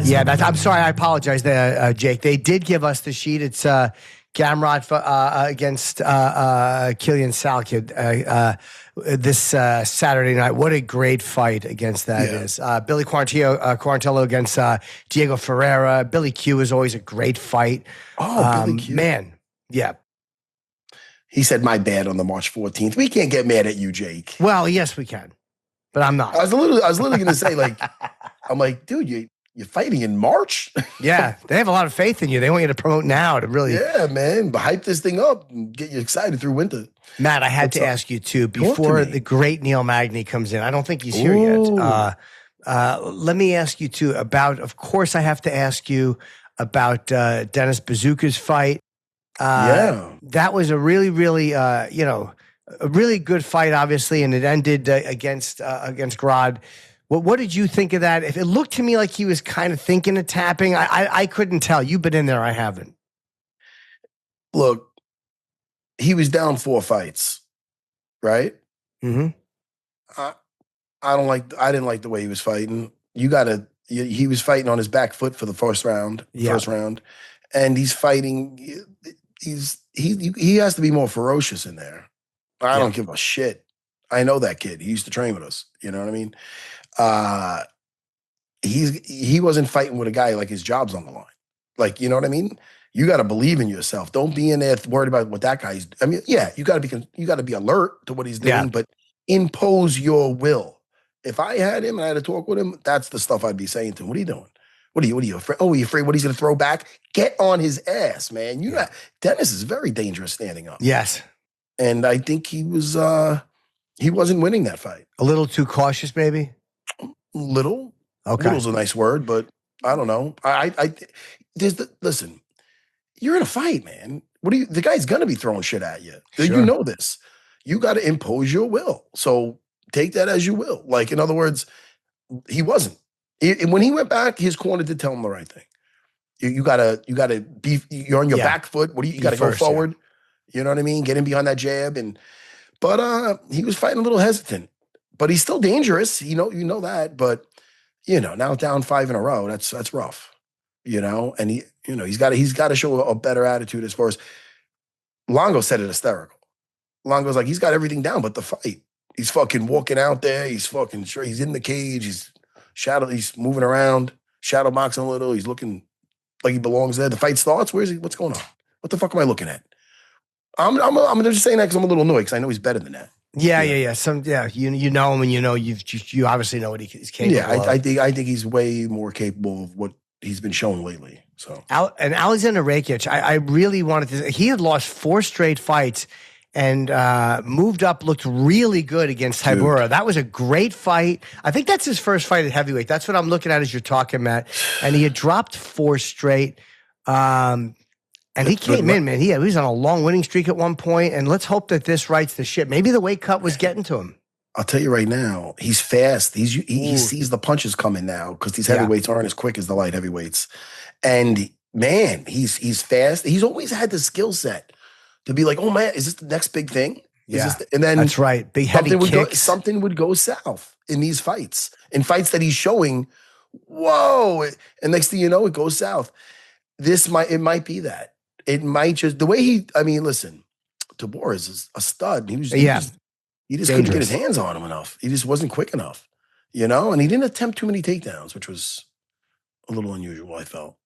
Yeah, I'm sorry. I apologize there, Jake. They did give us the sheet. It's Gamrot against Killian Salkid this Saturday night. What a great fight against that is. Billy Quarantillo against Diego Ferreira. Billy Q is always a great fight. Billy Q. Man, yeah. He said, my bad on the March 14th. We can't get mad at you, Jake. Well, yes, we can, but I'm not. I was literally going to say, like, I'm like, dude, you're fighting in March? Yeah, they have a lot of faith in you. They want you to promote now to really. Yeah, man. But hype this thing up and get you excited through winter. Matt, I had to ask you too, before the great Neil Magny comes in. I don't think he's here yet. Let me ask you too about, of course, I have to ask you about Dennis Bazooka's fight. That was a really, really, a really good fight, obviously, and it ended against Grod. What did you think of that? If it looked to me like he was kind of thinking of tapping, I couldn't tell. You've been in there, I haven't. Look, he was down 4 fights, right? Mm-hmm. I didn't like the way he was fighting. He was fighting on his back foot for the first round, and he's fighting. He has to be more ferocious in there. I don't give a shit. I know that kid. He used to train with us. You know what I mean? He wasn't fighting with a guy like his job's on the line. Like, you know what I mean? You got to believe in yourself. Don't be in there worried about what that guy's. I mean, yeah, you got to be alert to what he's doing, but impose your will. If I had him and I had to talk with him, that's the stuff I'd be saying to him. What are you doing? What are you afraid? Oh, are you afraid what he's going to throw back? Get on his ass, man. Dennis is very dangerous standing up. Yes. And I think he wasn't winning that fight. A little too cautious, maybe? Little. Okay. Little's a nice word, but I don't know. Listen, you're in a fight, man. The guy's going to be throwing shit at you. Sure. You know this. You got to impose your will. So take that as you will. Like, in other words, he wasn't. When he went back, his corner did tell him the right thing. You gotta be. You're on your back foot. You got to go forward. Yeah. You know what I mean? Get in behind that jab, but he was fighting a little hesitant. But he's still dangerous. You know that. But now down 5 in a row. That's rough. And he's got to show a better attitude as far as. Longo said it hysterical. Longo's like, he's got everything down but the fight. He's fucking walking out there. He's fucking sure he's in the cage. He's moving around, shadow boxing a little. He's looking like he belongs there. The fight starts. Where is he? What's going on? What the fuck am I looking at? I'm just saying that because I'm a little annoyed because I know he's better than that. Yeah. You know him, and you obviously know what he's capable of. I think he's way more capable of what he's been showing lately. So and Alexander Rakic, I really wanted to. He had lost 4 straight fights. And moved up, looked really good against Tybura. That was a great fight. I think that's his first fight at heavyweight. That's what I'm looking at as you're talking, Matt. And he had dropped 4 straight. And he came in, man. He was on a long winning streak at one point. And let's hope that this rights the ship. Maybe the weight cut was getting to him. I'll tell you right now, he's fast. He sees the punches coming now because these heavyweights aren't as quick as the light heavyweights. And man, he's fast. He's always had the skill set. To be like, oh man, is this the next big thing? And then that's right. Big heavy kicks. Something would go south in these fights. In fights that he's showing, whoa! And next thing you know, it goes south. It might be that. It might just the way he. I mean, listen, Tabor is a stud. He just couldn't get his hands on him enough. He just wasn't quick enough, and he didn't attempt too many takedowns, which was a little unusual. I felt.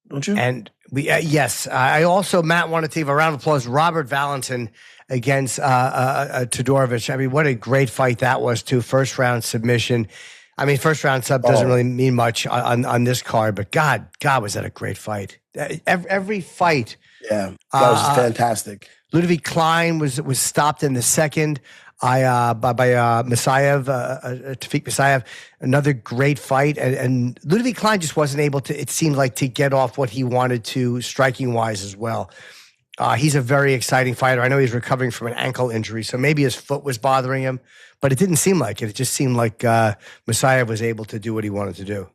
Don't you? And yes, I also, Matt, wanted to give a round of applause. Robert Valentin against Todorovic. I mean, what a great fight that was too. First round submission. I mean, first round sub doesn't really mean much on this card, but God, was that a great fight? Every fight. Yeah, that was fantastic. Ludovic Klein was stopped in the second. By Masayev, Tafik Masayev, another great fight. And Ludovic Klein just wasn't able to, it seemed like, to get off what he wanted to striking wise as well. He's a very exciting fighter. I know he's recovering from an ankle injury, so maybe his foot was bothering him, but it didn't seem like it. It just seemed like Messiah was able to do what he wanted to do.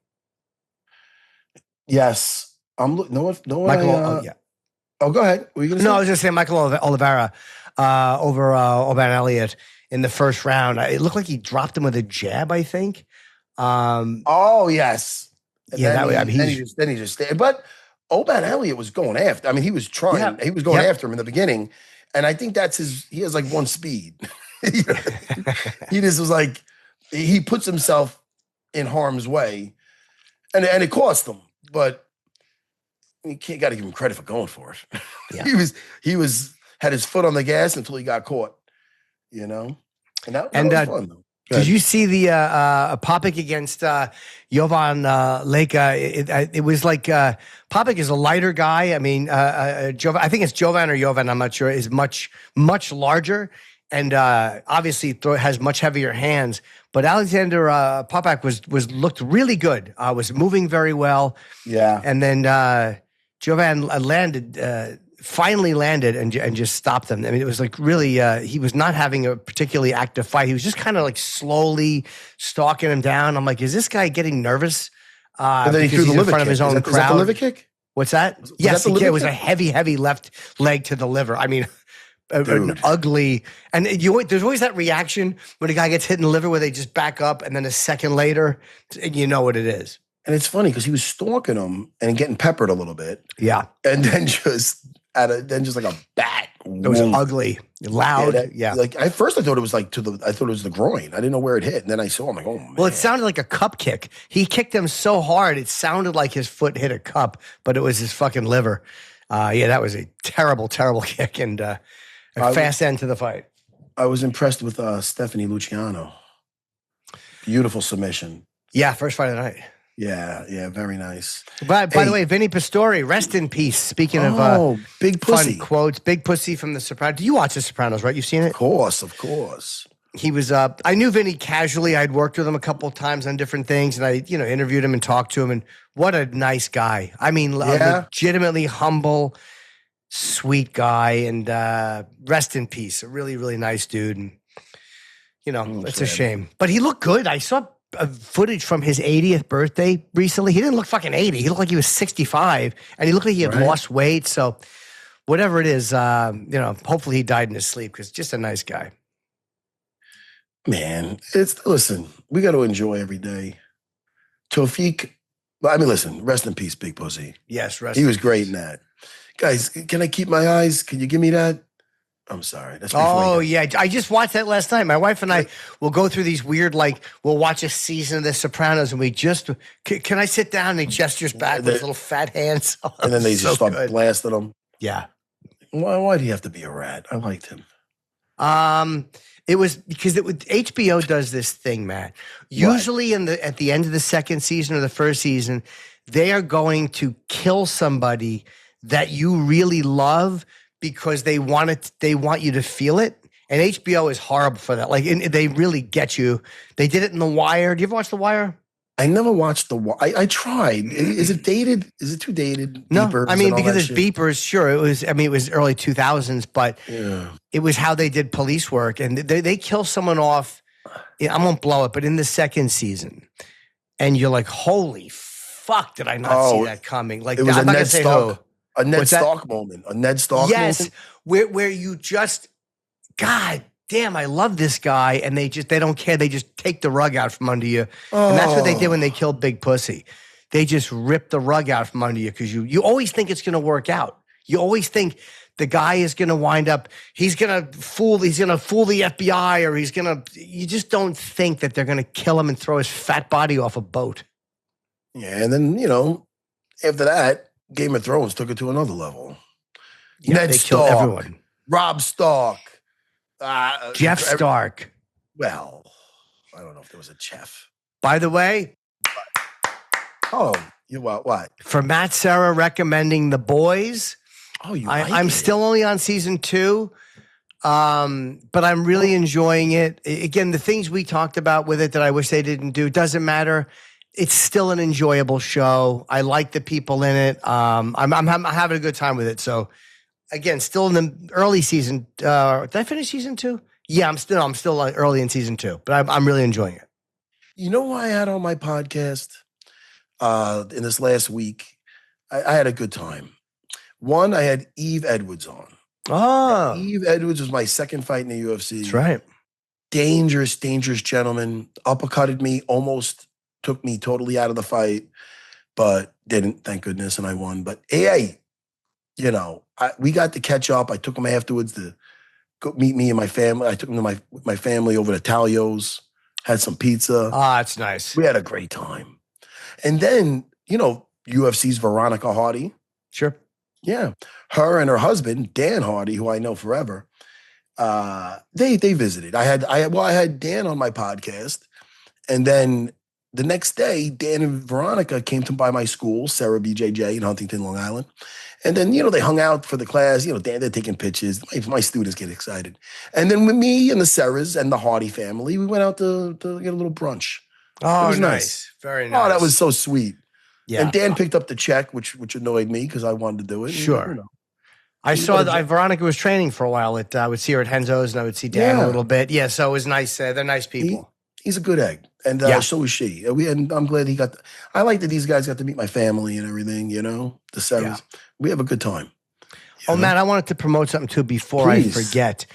Yes. Yeah. Oh, go ahead. Were you gonna say? No, I was going to say Michael Oliveira over Oban Elliott in the first round. It looked like he dropped him with a jab, I think. Oh, yes. And Yeah, then he just stayed. But Oban Elliott was going after. I mean, he was trying. Yeah. He was going after him in the beginning. And I think that's he has like one speed. He just was like, he puts himself in harm's way. And it cost him. But you got to give him credit for going for it. Yeah. He had his foot on the gas until he got caught, you know? And that was fun, though. Did you see the Popek against Jovan Leka? It was like Popek is a lighter guy. I mean, I think it's Jovan or Jovan, I'm not sure, is much, much larger and obviously has much heavier hands. But Alexander Popek looked really good, was moving very well. Yeah. And then Jovan finally landed and just stopped them. I mean, it was like really, he was not having a particularly active fight. He was just kind of like slowly stalking him down. I'm like, is this guy getting nervous? And then he threw the liver kick. Is that the liver kick? What's that? Yes, it was a heavy left leg to the liver. I mean, an ugly. And there's always that reaction when a guy gets hit in the liver where they just back up and then a second later, you know what it is. And it's funny because he was stalking him and getting peppered a little bit. Yeah. And then just like a bat. It was ugly, loud. Yeah. Like at first I thought it was I thought it was the groin. I didn't know where it hit. And then I saw him like, oh man. Well, it sounded like a cup kick. He kicked him so hard, it sounded like his foot hit a cup, but it was his fucking liver. That was a terrible, terrible kick and a fast end to the fight. I was impressed with Stephanie Luciano. Beautiful submission. Yeah, first fight of the night. Yeah, very nice. By the way, Vinny Pastori, rest in peace. Speaking of big pussy fun quotes, big pussy from The Sopranos. Do you watch The Sopranos, right? You've seen it? Of course. He was I knew Vinny casually. I'd worked with him a couple of times on different things, and I, interviewed him and talked to him. And what a nice guy. I mean, legitimately humble, sweet guy, and rest in peace. A really, really nice dude. And it's a shame, but he looked good. I saw footage from his 80th birthday recently. He didn't look fucking 80. He looked like he was 65, and he looked like he had lost weight. So whatever it is, hopefully he died in his sleep because just a nice guy. Man, listen, we got to enjoy every day. Tawfiq, listen, rest in peace, big pussy. Yes, He was great in that. Guys, can I keep my eyes? Can you give me that? I'm sorry. That's yeah. I just watched that last night. My wife and I will go through these weird, we'll watch a season of The Sopranos and we just, can I sit down? And he gestures back with his little fat hands. And then they just start blasting him. Yeah. Why do you have to be a rat? I liked him. It was because HBO does this thing, Matt. Usually at the end of the second season or the first season, they are going to kill somebody that you really love because they want you to feel it. And HBO is horrible for that. They really get you. They did it in The Wire. Do you ever watch The Wire? I never watched The Wire. I tried. Is it dated? Is it too dated? No, Beepers because it's beepers. Sure, it was early 2000s, but it was how they did police work. And they kill someone off. I won't blow it, but in the second season. And you're like, holy fuck, did I not see that coming? It was a Ned Stark. A Ned Stark moment. A Ned Stark moment? Yes, where you just, God damn, I love this guy, and they don't care. They just take the rug out from under you. And that's what they did when they killed Big Pussy. They just ripped the rug out from under you because you always think it's going to work out. You always think the guy is going to wind up, he's going to fool the FBI, or you just don't think that they're going to kill him and throw his fat body off a boat. Yeah, and then, after that, Game of Thrones took it to another level. Yeah, Ned they Stark, killed everyone. Rob Stark, Jeff Stark. Well, I don't know if there was a Jeff. By the way, you what? For Matt Serra recommending The Boys. Oh, I'm still only on season 2, but I'm really enjoying it. Again, the things we talked about with it that I wish they didn't do, doesn't matter. It's still an enjoyable show. I like the people in it. I'm having a good time with it. So again, still in the early season. Did I finish season 2? Yeah, I'm still early in season 2, but I'm really enjoying it. You know who I had on my podcast in this last week? I had a good time. One, I had Eve Edwards on. Oh, Eve Edwards was my second fight in the UFC. that's right. Dangerous gentleman. Uppercutted me, almost took me totally out of the fight, but didn't, thank goodness, and I won. But hey, we got to catch up. I took him afterwards to go meet me and my family. I took him to my family over to Talio's, had some pizza. Ah, it's nice. We had a great time. And then, UFC's Veronica Hardy. Sure. Yeah. Her and her husband, Dan Hardy, who I know forever, they visited. I had Dan on my podcast, and then the next day, Dan and Veronica came to by my school, Serra BJJ in Huntington, Long Island. And then, they hung out for the class. Dan, they're taking pictures. My students get excited. And then with me and the Serras and the Hardy family, we went out to get a little brunch. Oh, it was nice. Very nice. Oh, that was so sweet. Yeah. And Dan picked up the check, which annoyed me because I wanted to do it. Sure. I saw that Veronica was training for a while. I would see her at Henzo's, and I would see Dan a little bit. Yeah, so it was nice. They're nice people. He's a good egg, and so is she. And I'm glad he got. I like that these guys got to meet my family and everything. The Serras. Yeah. We have a good time. Oh, Matt, I wanted to promote something too before I forget.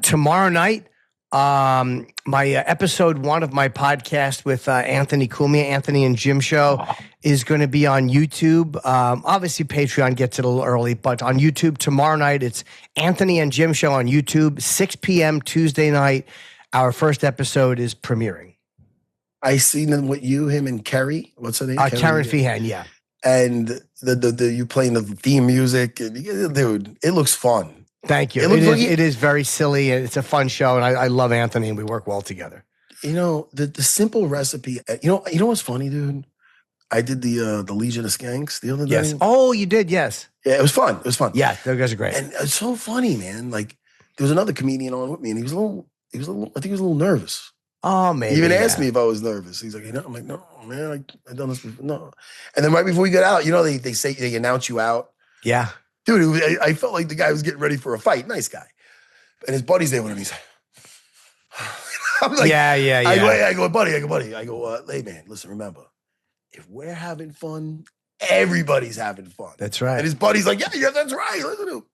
Tomorrow night, my episode 1 of my podcast with Anthony Cumia, Anthony and Jim show, is going to be on YouTube. Obviously, Patreon gets it a little early, but on YouTube tomorrow night, it's Anthony and Jim show on YouTube, 6 p.m. Tuesday night. Our first episode is premiering. I seen them with you, him, and Kerry. What's her name? Karen Feehan, yeah. And the you playing the theme music, and dude, it looks fun. Thank you. It is very silly, and it's a fun show, and I love Anthony, and we work well together. The simple recipe. You know what's funny, dude? I did the Legion of Skanks the other day. Yes. Oh, you did. Yes. Yeah, it was fun. Yeah, those guys are great. And it's so funny, man. Like there was another comedian on with me, and he was a little. I think he was a little nervous. Oh, maybe. He even asked me if I was nervous. He's like, I'm like, no, man, I've done this before. No. And then right before we get out, they say they announce you out. Yeah. Dude, I felt like the guy was getting ready for a fight. Nice guy. And his buddy's there with him. He's like, I'm like, yeah. I go, buddy. Hey, man, listen, remember, if we're having fun, everybody's having fun. That's right. And his buddy's like, yeah, that's right. Listen to him.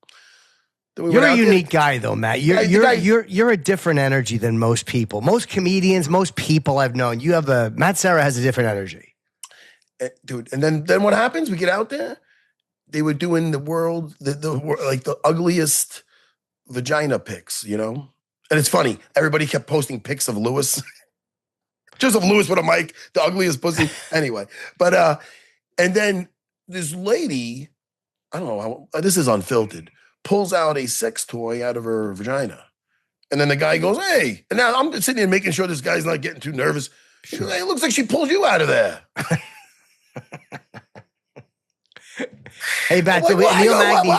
You're a unique guy, though, Matt. You're a different energy than most people. Most comedians, most people I've known. Matt Serra has a different energy, dude. And then what happens? We get out there. They were doing the ugliest vagina pics, And it's funny. Everybody kept posting pics of Lewis, just of Lewis with a mic, the ugliest pussy. Anyway, but and then this lady, I don't know how. This is Unfiltered. Pulls out a sex toy out of her vagina. And then the guy goes, hey. And now I'm sitting there making sure this guy's not getting too nervous. Sure. It looks like she pulled you out of there. Hey, back to Neil Magny.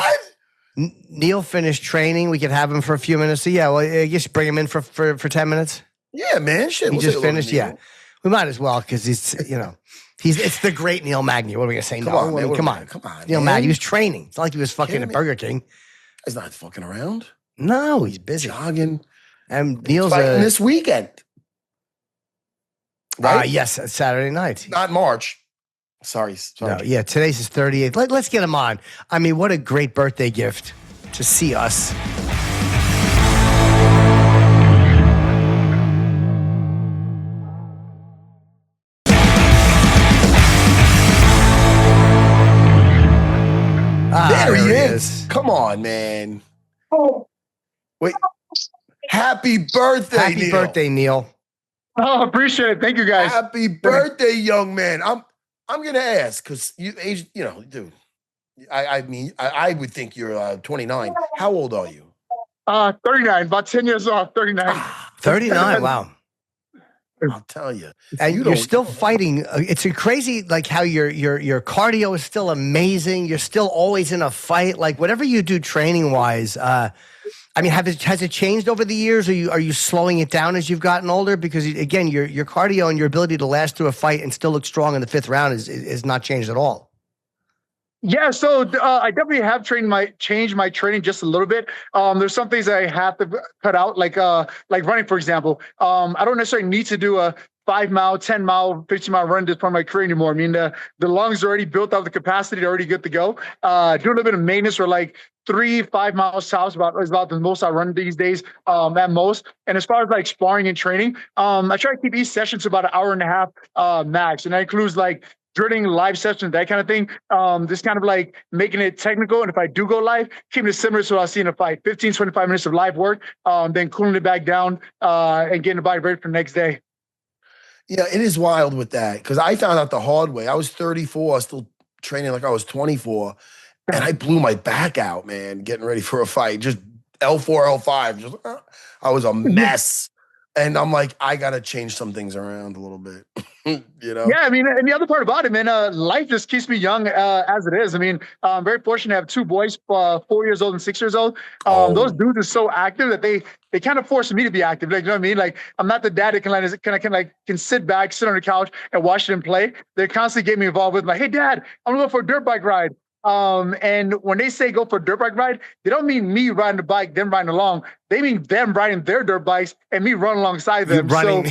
Neil finished training. We could have him for a few minutes. So, yeah, well, I guess bring him in for 10 minutes. Yeah, man. Shit. He just finished. Yeah. We might as well because it's the great Neil Magny. What are we going to say? Come on. Neil Magny, he was training. It's not like he was fucking at Burger King. He's not fucking around. No, he's busy. Jogging. And Neil's fighting this weekend. Right? Yes, Saturday night. Not March. Sorry. No, yeah, today's his 38th. Let's get him on. I mean, what a great birthday gift to see us. There he is. Come on, man. Wait. Happy birthday, Neil. Happy birthday, Neil. Oh, appreciate it. Thank you, guys. Happy birthday, young man. I'm gonna ask because dude. I would think you're 29. How old are you? 39. About 10 years off. 39. 39. Wow. I'll tell you. And you're still fighting. It's crazy, like how your cardio is still amazing. You're still always in a fight. Like whatever you do training wise. I mean, has it changed over the years? Are you slowing it down as you've gotten older? Because again, your cardio and your ability to last through a fight and still look strong in the 5th round is not changed at all. Yeah, so I definitely have changed my training just a little bit. There's some things that I have to cut out, like running, for example. I don't necessarily need to do a 5 mile, 10 mile, 15 mile run this part of my career anymore. I mean, the lungs are already built up, the capacity, they're already good to go. Do a little bit of maintenance, or like 3-5 miles tops is about the most I run these days, at most. And as far as like sparring and training, I try to keep each session to about an hour and a half max, and that includes like drilling, live sessions, that kind of thing. Just kind of like making it technical. And if I do go live, keeping it similar to what I see in a fight, 15, 25 minutes of live work, then cooling it back down and getting the body ready for the next day. Yeah, it is wild with that, because I found out the hard way. I was 34, still training like I was 24, and I blew my back out, man, getting ready for a fight. Just L4, L5. Just, I was a mess. And I'm like, I got to change some things around a little bit, you know? Yeah, I mean, and the other part about it, man, life just keeps me young as it is. I mean, I'm very fortunate to have two boys, 4 years old and 6 years old. Those dudes are so active that they kind of force me to be active. Like, you know what I mean? Like, I'm not the dad that can sit back, sit on the couch and watch them play. They constantly get me involved with, like, hey, Dad, I'm gonna go for a dirt bike ride. And when they say go for a dirt bike ride, they don't mean me riding the bike, them riding along. They mean them riding their dirt bikes and me running alongside them. So,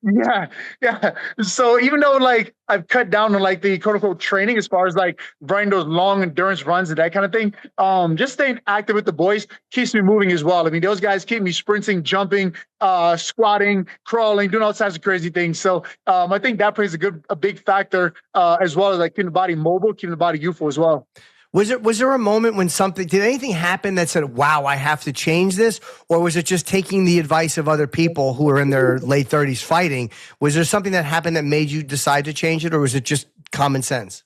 yeah. So even though like I've cut down on like the quote unquote training as far as like running those long endurance runs and that kind of thing, just staying active with the boys keeps me moving as well. I mean, those guys keep me sprinting, jumping, squatting, crawling, doing all types of crazy things. So I think that plays a big factor as well as like keeping the body mobile, keeping the body youthful as well. Was there a moment when did anything happen that said, wow, I have to change this? Or was it just taking the advice of other people who are in their late 30s fighting? Was there something that happened that made you decide to change it, or was it just common sense?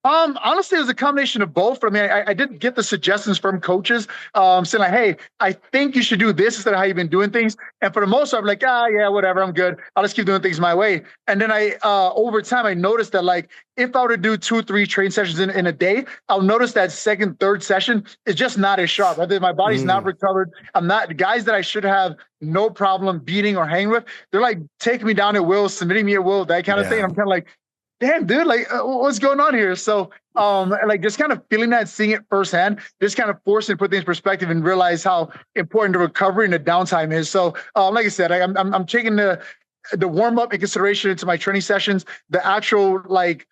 Honestly, it was a combination of both. I mean, I did get the suggestions from coaches saying like, hey, I think you should do this instead of how you've been doing things. And for the most part, I'm like, yeah, whatever, I'm good. I'll just keep doing things my way. And then over time, I noticed that like, if I were to do 2-3 training sessions in a day, I'll notice that second, third session is just not as sharp. My body's not recovered. The guys that I should have no problem beating or hanging with, they're like taking me down at will, submitting me at will, that kind of thing. I'm kind of like, damn, dude, like what's going on here? So like just kind of feeling that, seeing it firsthand, just kind of forcing to put things in perspective and realize how important the recovery and the downtime is. So like I said, I'm taking the warm up in consideration into my training sessions, the actual like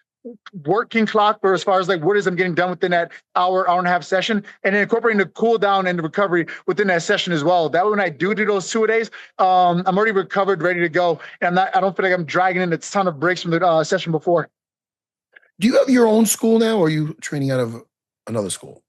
working clock for as far as like what is I'm getting done within that hour and a half session, and then incorporating the cool down and the recovery within that session as well. That way, when I do those 2 days, I'm already recovered, ready to go, and I don't feel like I'm dragging in a ton of breaks from the session before. Do you have your own school now, or are you training out of another school?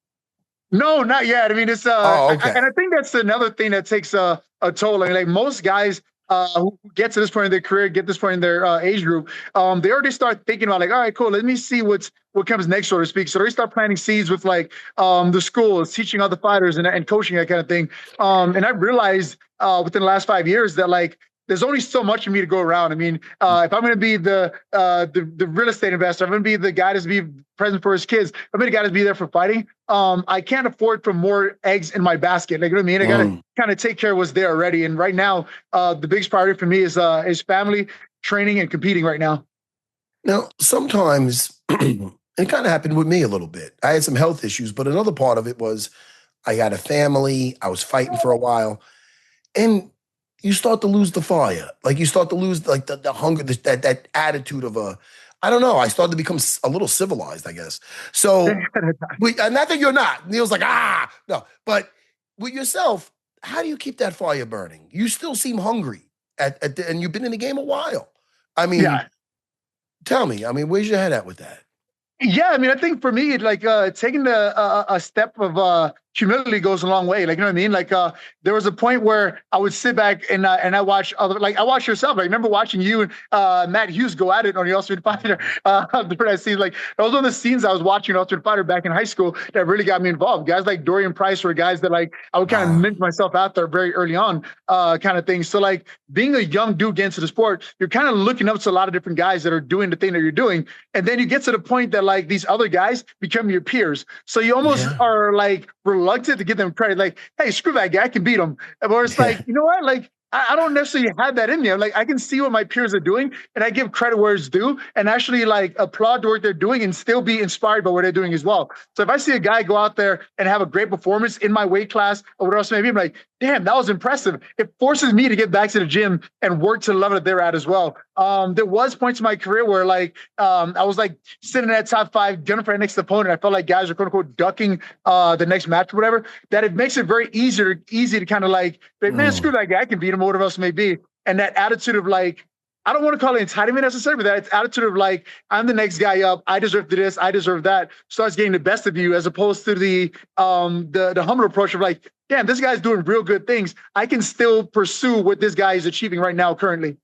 No, not yet. I mean, it's okay. and I think that's another thing that takes a toll. I mean, like most guys who get to this point in their career, get this point in their age group, they already start thinking about like, all right, cool, let me see what comes next, so to speak. So they start planting seeds with like the schools, teaching other fighters and coaching, that kind of thing. And I realized within the last 5 years that like there's only so much for me to go around. I mean, if I'm going to be the real estate investor, I'm going to be the guy to be present for his kids, I'm going to got to be there for fighting. I can't afford for more eggs in my basket. Like, you know what I mean? I got to kind of take care of what's there already. And right now, the biggest priority for me is family, training, and competing right now. Now, sometimes it kind of happened with me a little bit. I had some health issues, but another part of it was I had a family. I was fighting for a while, and you start to lose the fire. Like you start to lose like the hunger, that attitude of I don't know. I started to become a little civilized, I guess. So, not that you're not. Neil's like, no. But with yourself, how do you keep that fire burning? You still seem hungry, and you've been in the game a while. I mean, tell me. I mean, where's your head at with that? Yeah, I mean, I think for me, like taking a step of humility goes a long way. Like, you know what I mean? Like, there was a point where I would sit back and I watch I watch yourself. I remember watching you and Matt Hughes go at it on the Ultimate Fighter. During that scene, like that was one of the scenes I was watching Ultimate Fighter back in high school that really got me involved. Guys like Dorian Price were guys that like I would kind of mint myself out there very early on, kind of thing. So like being a young dude getting into the sport, you're kind of looking up to a lot of different guys that are doing the thing that you're doing, and then you get to the point that like these other guys become your peers. So you almost are like reluctant to give them credit. Like, hey, screw that guy, I can beat him. Or it's like, you know what? Like, I don't necessarily have that in me. Like, I can see what my peers are doing, and I give credit where it's due, and actually like applaud the work they're doing, and still be inspired by what they're doing as well. So if I see a guy go out there and have a great performance in my weight class or what else maybe, I'm like, damn, that was impressive. It forces me to get back to the gym and work to the level that they're at as well. There was points in my career where like I was like sitting at top 5, gunning for the next opponent. I felt like guys are quote unquote ducking the next match or whatever. That it makes it very easy to kind of like, man, screw that guy, I can beat him or whatever else it may be. And that attitude of like, I don't want to call it entitlement necessarily, but that attitude of like, I'm the next guy up. I deserve this. I deserve that. Starts getting the best of you, as opposed to the humble approach of like, damn, this guy's doing real good things. I can still pursue what this guy is achieving right now currently.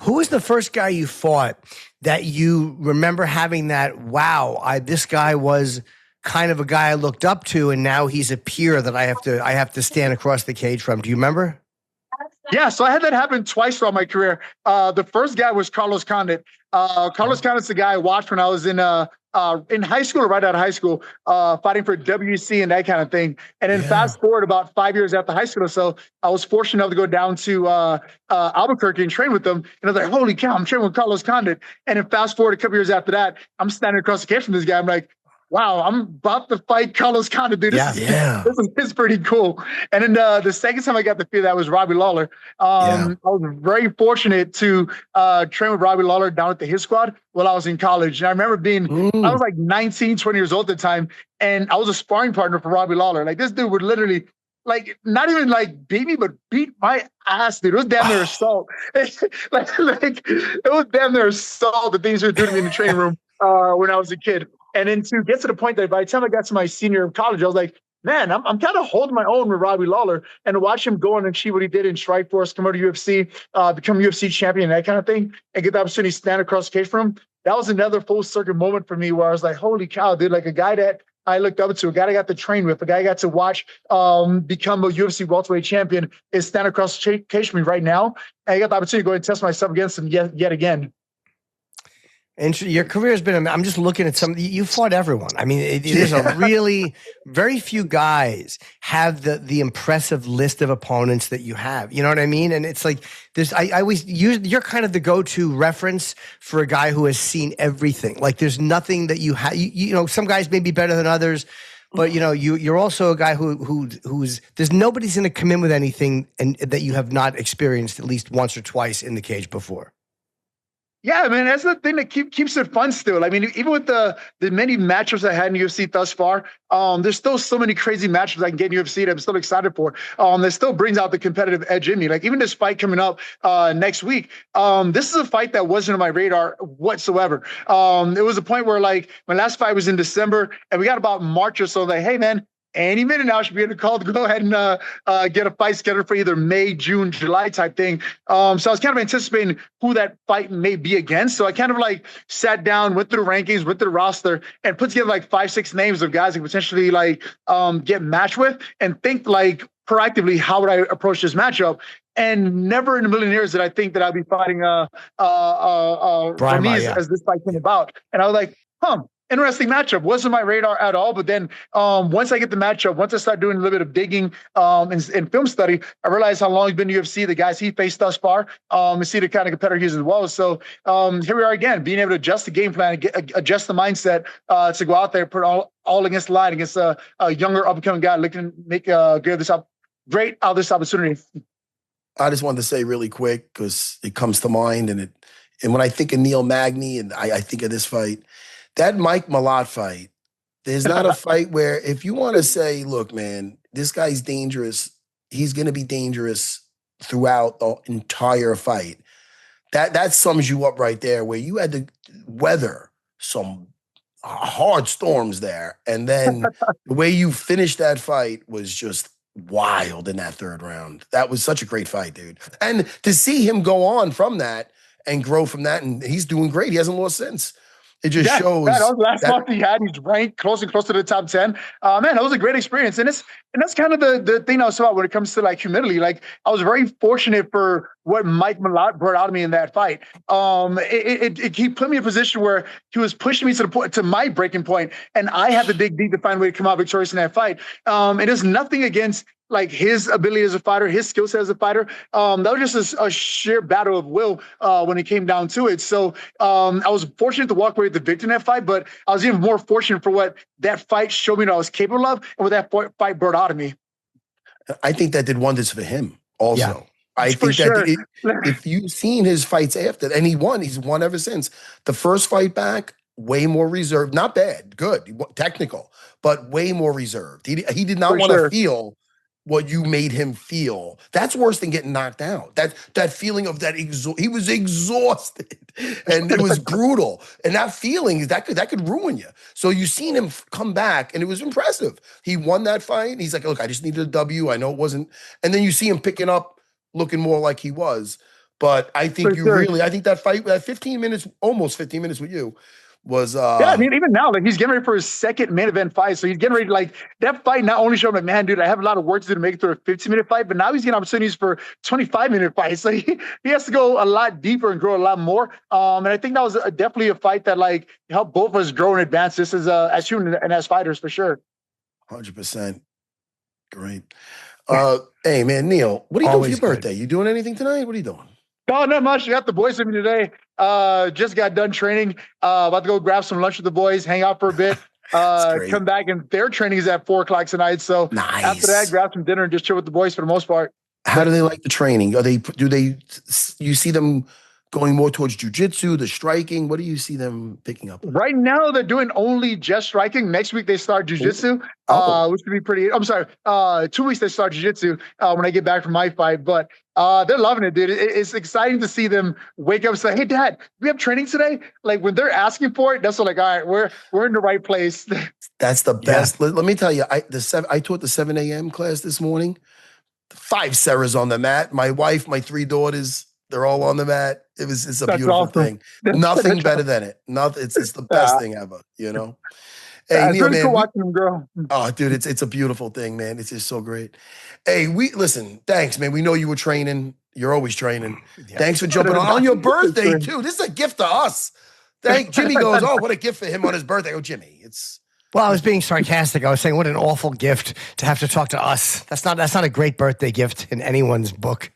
Who was the first guy you fought that you remember having that, wow, this guy was kind of a guy I looked up to, and now he's a peer that I have to stand across the cage from? Do you remember? Yeah, so I had that happen twice throughout my career. The first guy was Carlos Condit. Carlos Condit's the guy I watched when I was in high school or right out of high school, fighting for WC and that kind of thing. And then fast forward about 5 years after high school or so, I was fortunate enough to go down to Albuquerque and train with them. And I was like, holy cow, I'm training with Carlos Condit. And then fast forward a couple years after that, I'm standing across the cage from this guy. I'm like, wow, I'm about to fight Carlos Condit, dude. This is pretty cool. And then the second time I got to feel that was Robbie Lawler. I was very fortunate to train with Robbie Lawler down at the Hit Squad while I was in college. And I remember I was like 19, 20 years old at the time, and I was a sparring partner for Robbie Lawler. Like, this dude would literally, like, not even like beat me, but beat my ass, dude. It was damn near assault. like it was damn near assault, the things he would do to me in the training room when I was a kid. And then to get to the point that by the time I got to my senior year of college, I was like, man, I'm kind of holding my own with Robbie Lawler, and to watch him go on and achieve what he did in Strikeforce, come out to UFC, become UFC champion, that kind of thing, and get the opportunity to stand across the cage from him. That was another full circuit moment for me where I was like, holy cow, dude, like a guy that I looked up to, a guy I got to train with, a guy I got to watch become a UFC welterweight champion is standing across the cage from me right now. And I got the opportunity to go and test myself against him yet again. And your career has been, I'm just looking at some, you fought everyone. I mean, there's a really, very few guys have the impressive list of opponents that you have. You know what I mean? And it's like, I always use, you're kind of the go-to reference for a guy who has seen everything. Like, there's nothing that you have, you know, some guys may be better than others, but you know, you're also a guy who's, there's nobody's going to come in with anything and that you have not experienced at least once or twice in the cage before. Yeah, man, that's the thing that keeps it fun still. I mean, even with the many matchups I had in UFC thus far, there's still so many crazy matchups I can get in UFC that I'm still excited for. That still brings out the competitive edge in me. Like, even this fight coming up next week, this is a fight that wasn't on my radar whatsoever. It was a point where, like, my last fight was in December, and we got about March or so, like, hey, man, any minute now, I should be able to call to go ahead and get a fight scheduled for either May, June, July type thing. So I was kind of anticipating who that fight may be against. So I kind of like sat down, went through the rankings, went through the roster, and put together like 5-6 names of guys I could potentially like get matched with, and think like proactively, how would I approach this matchup? And never in a million years did I think that I'd be fighting Ramiz as this fight came about. And I was like, interesting matchup. Wasn't my radar at all. But then once I get the matchup, once I start doing a little bit of digging and film study, I realized how long he's been in UFC, the guys he faced thus far, and see the kind of competitor he is as well. So here we are again, being able to adjust the game plan, adjust the mindset to go out there, put all against the line against a younger up-and-coming guy looking to make great out of this opportunity. I just wanted to say really quick, because it comes to mind, and when I think of Neil Magny and I think of this fight, that Mike Malott fight, there's not a fight where if you want to say, look, man, this guy's dangerous, he's going to be dangerous throughout the entire fight. That sums you up right there, where you had to weather some hard storms there. And then the way you finished that fight was just wild in that third round. That was such a great fight, dude. And to see him go on from that and grow from that, and he's doing great. He hasn't lost since. It just shows. That was the last month he had. He's ranked close to the top 10. Man, that was a great experience. And that's kind of the thing I was about when it comes to like humility. Like, I was very fortunate for what Mike Malott brought out of me in that fight. He put me in a position where he was pushing me to my breaking point, and I had to dig deep to find a way to come out victorious in that fight. And there's nothing against like his ability as a fighter, his skill set as a fighter. That was just a sheer battle of will when it came down to it. So I was fortunate to walk away with the victory in that fight, but I was even more fortunate for what that fight showed me that I was capable of and what that fight brought out of me. I think that did wonders for him also. Yeah. I think that if you've seen his fights after, and he's won ever since. The first fight back, way more reserved. Not bad, good, technical, but way more reserved. He did not want to feel what you made him feel. That's worse than getting knocked out. That feeling of that he was exhausted, and it was brutal. And that feeling that could ruin you. So you seen him come back, and it was impressive. He won that fight. He's like, look, I just needed a W. I know it wasn't. And then you see him picking up, looking more like he was. But I think I think that fight, that 15 minutes, almost 15 minutes with you, was I mean, even now, like he's getting ready for his second main event fight. So he's getting ready to, like, that fight not only showed him, like, man, dude, I have a lot of work to do to make it through a 15-minute fight, but now he's getting opportunities for 25-minute fights. So he has to go a lot deeper and grow a lot more. And I think that was definitely a fight that, like, helped both of us grow and advance just as humans and as fighters, for sure. 100%. Great. Hey man, Neil, what are you doing for your birthday? You doing anything tonight? What are you doing? Oh, not much. I got the boys with me today. Just got done training. About to go grab some lunch with the boys, hang out for a bit. Come back, and their training is at 4:00 tonight. So after that, grab some dinner and just chill with the boys for the most part. How do they like the training? You see them going more towards jiu-jitsu, the striking? What do you see them picking up? Right now, they're doing only just striking. Next week, they start jiu-jitsu, which would be pretty. I'm sorry. 2 weeks, they start jiu-jitsu when I get back from my fight. But they're loving it, dude. It's exciting to see them wake up and say, hey, Dad, we have training today? Like, when they're asking for it, that's like, all right, we're in the right place. That's the best. Yeah. Let me tell you, I taught the 7 a.m. class this morning. 5 Serras on the mat. My wife, my 3 daughters, they're all on the mat. It's a beautiful thing. Nothing better than it. It's the best thing ever, you know? Hey, Neil, man, cool watching them grow. Oh, dude, it's a beautiful thing, man. It's just so great. Hey, listen, thanks, man. We know you were training. You're always training. Yeah. Thanks for jumping on your birthday, too. This is a gift to us. Jimmy goes, oh, what a gift for him on his birthday. Oh, Jimmy, Well, I was being sarcastic. I was saying, what an awful gift to have to talk to us. That's not a great birthday gift in anyone's book.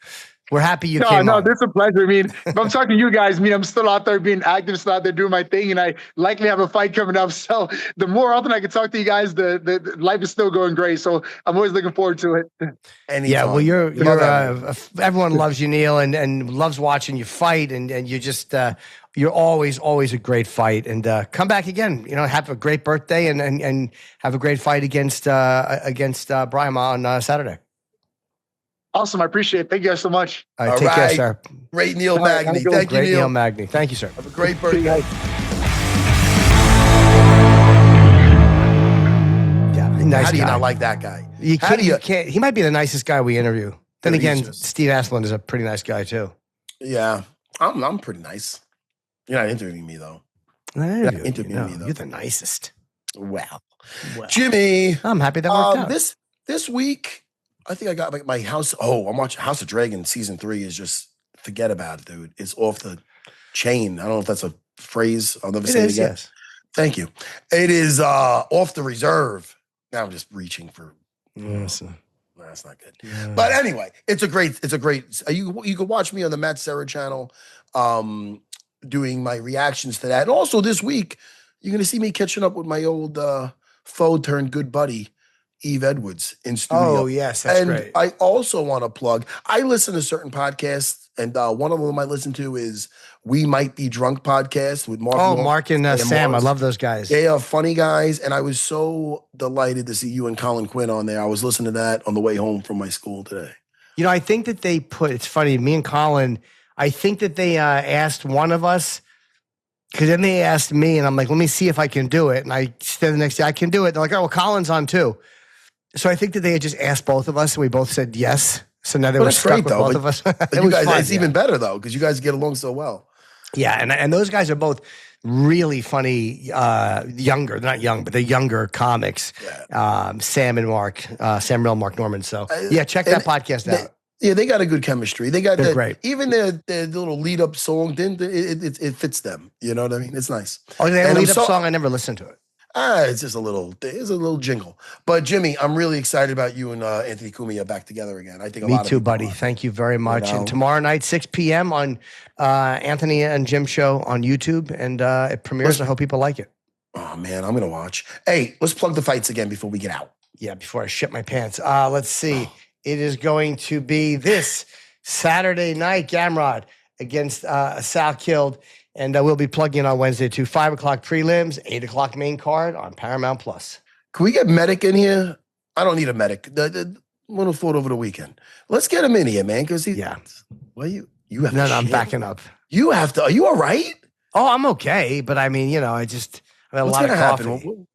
We're happy you came on. No, this is a pleasure. I mean, if I'm talking to you guys, I'm still out there being active, still out there doing my thing, and I likely have a fight coming up. So the more often I can talk to you guys, the life is still going great. So I'm always looking forward to it. Yeah, well, you're everyone loves you, Neil, and loves watching you fight, and you just you're always a great fight. And come back again. Have a great birthday, and have a great fight against Brahimaj on Saturday. Awesome. I appreciate it. Thank you guys so much. All right, take care, sir. Great Neil Magny. Thank you, Neil. Neil Magny. Thank you, sir. Have a great birthday. Yeah, nice How do you guy. not like that guy? You can't. He might be the nicest guy we interview. Then again, Steve Asplund is a pretty nice guy too. Yeah, I'm pretty nice. You're not interviewing me though. You're the nicest. Well, Jimmy, I'm happy that worked out. This week, I think I got my house. Oh, I'm watching House of Dragon season 3. Is just forget about it, dude. It's off the chain. I don't know if that's a phrase. I'll never say it again. Yes. Thank you. It is off the reserve. Now I'm just reaching for. Yes. No, that's not good. Yeah. But anyway, it's a great. You can watch me on the Matt Serra channel, doing my reactions to that. And also this week, you're gonna see me catching up with my old foe turned good buddy, Eve Edwards, in studio. Oh, yes, that's great. I also want to plug, I listen to certain podcasts, and one of them I listen to is We Might Be Drunk podcast with Mark. Oh, Mark and Sam. I love those guys. They are funny guys, and I was so delighted to see you and Colin Quinn on there. I was listening to that on the way home from my school today. I think that it's funny, me and Colin, I think that they asked one of us, because then they asked me, and I'm like, let me see if I can do it. And I said the next day, I can do it. They're like, oh, well, Colin's on too. So I think that they had just asked both of us, and we both said yes. So now they were stuck with both of us. It's even better, though, because you guys get along so well. Yeah, and those guys are both really funny, younger. They're not young, but they're younger comics. Yeah. Sam and Mark, Sam Real, Mark Norman. So, yeah, check that podcast out. Yeah, they got a good chemistry. They're great. Even their little lead-up song, it fits them. You know what I mean? It's nice. Oh, they have a lead-up song? I never listened to it. It's just it's a little jingle. But Jimmy, I'm really excited about you and Anthony Cumia back together again. I think Me too, buddy. Thank you very much. And tomorrow night, 6 p.m. on Anthony and Jim show on YouTube, and it premieres. I hope people like it. Oh man, I'm gonna watch. Hey, let's plug the fights again before we get out. Yeah, before I shit my pants. Let's see. It is going to be this Saturday night, Gamrod against Sal Killed. And we'll be plugging in on Wednesday too. 5 o'clock prelims, 8 o'clock main card on Paramount Plus. Can we get Medic in here? I don't need a Medic. The little thought over the weekend. Let's get him in here, man. Because well, you have no, I'm backing up. You have to. Are you all right? Oh, I'm okay. But I mean, I had a lot of coffee. Happen?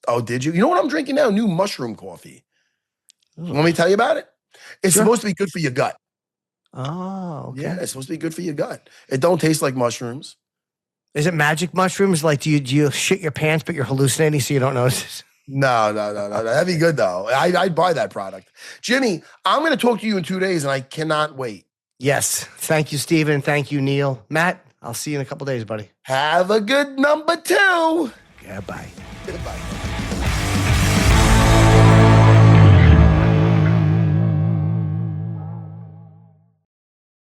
Oh, did you? You know what I'm drinking now? New mushroom coffee. Want me to tell you about it? It's supposed to be good for your gut. Oh, okay. Yeah, it's supposed to be good for your gut. It don't taste like mushrooms. Is it magic mushrooms? Like, do you shit your pants, but you're hallucinating so you don't notice? No. That'd be good, though. I'd buy that product. Jimmy, I'm going to talk to you in 2 days, and I cannot wait. Yes. Thank you, Steven. Thank you, Neil. Matt, I'll see you in a couple days, buddy. Have a good number 2. Yeah, bye. Goodbye.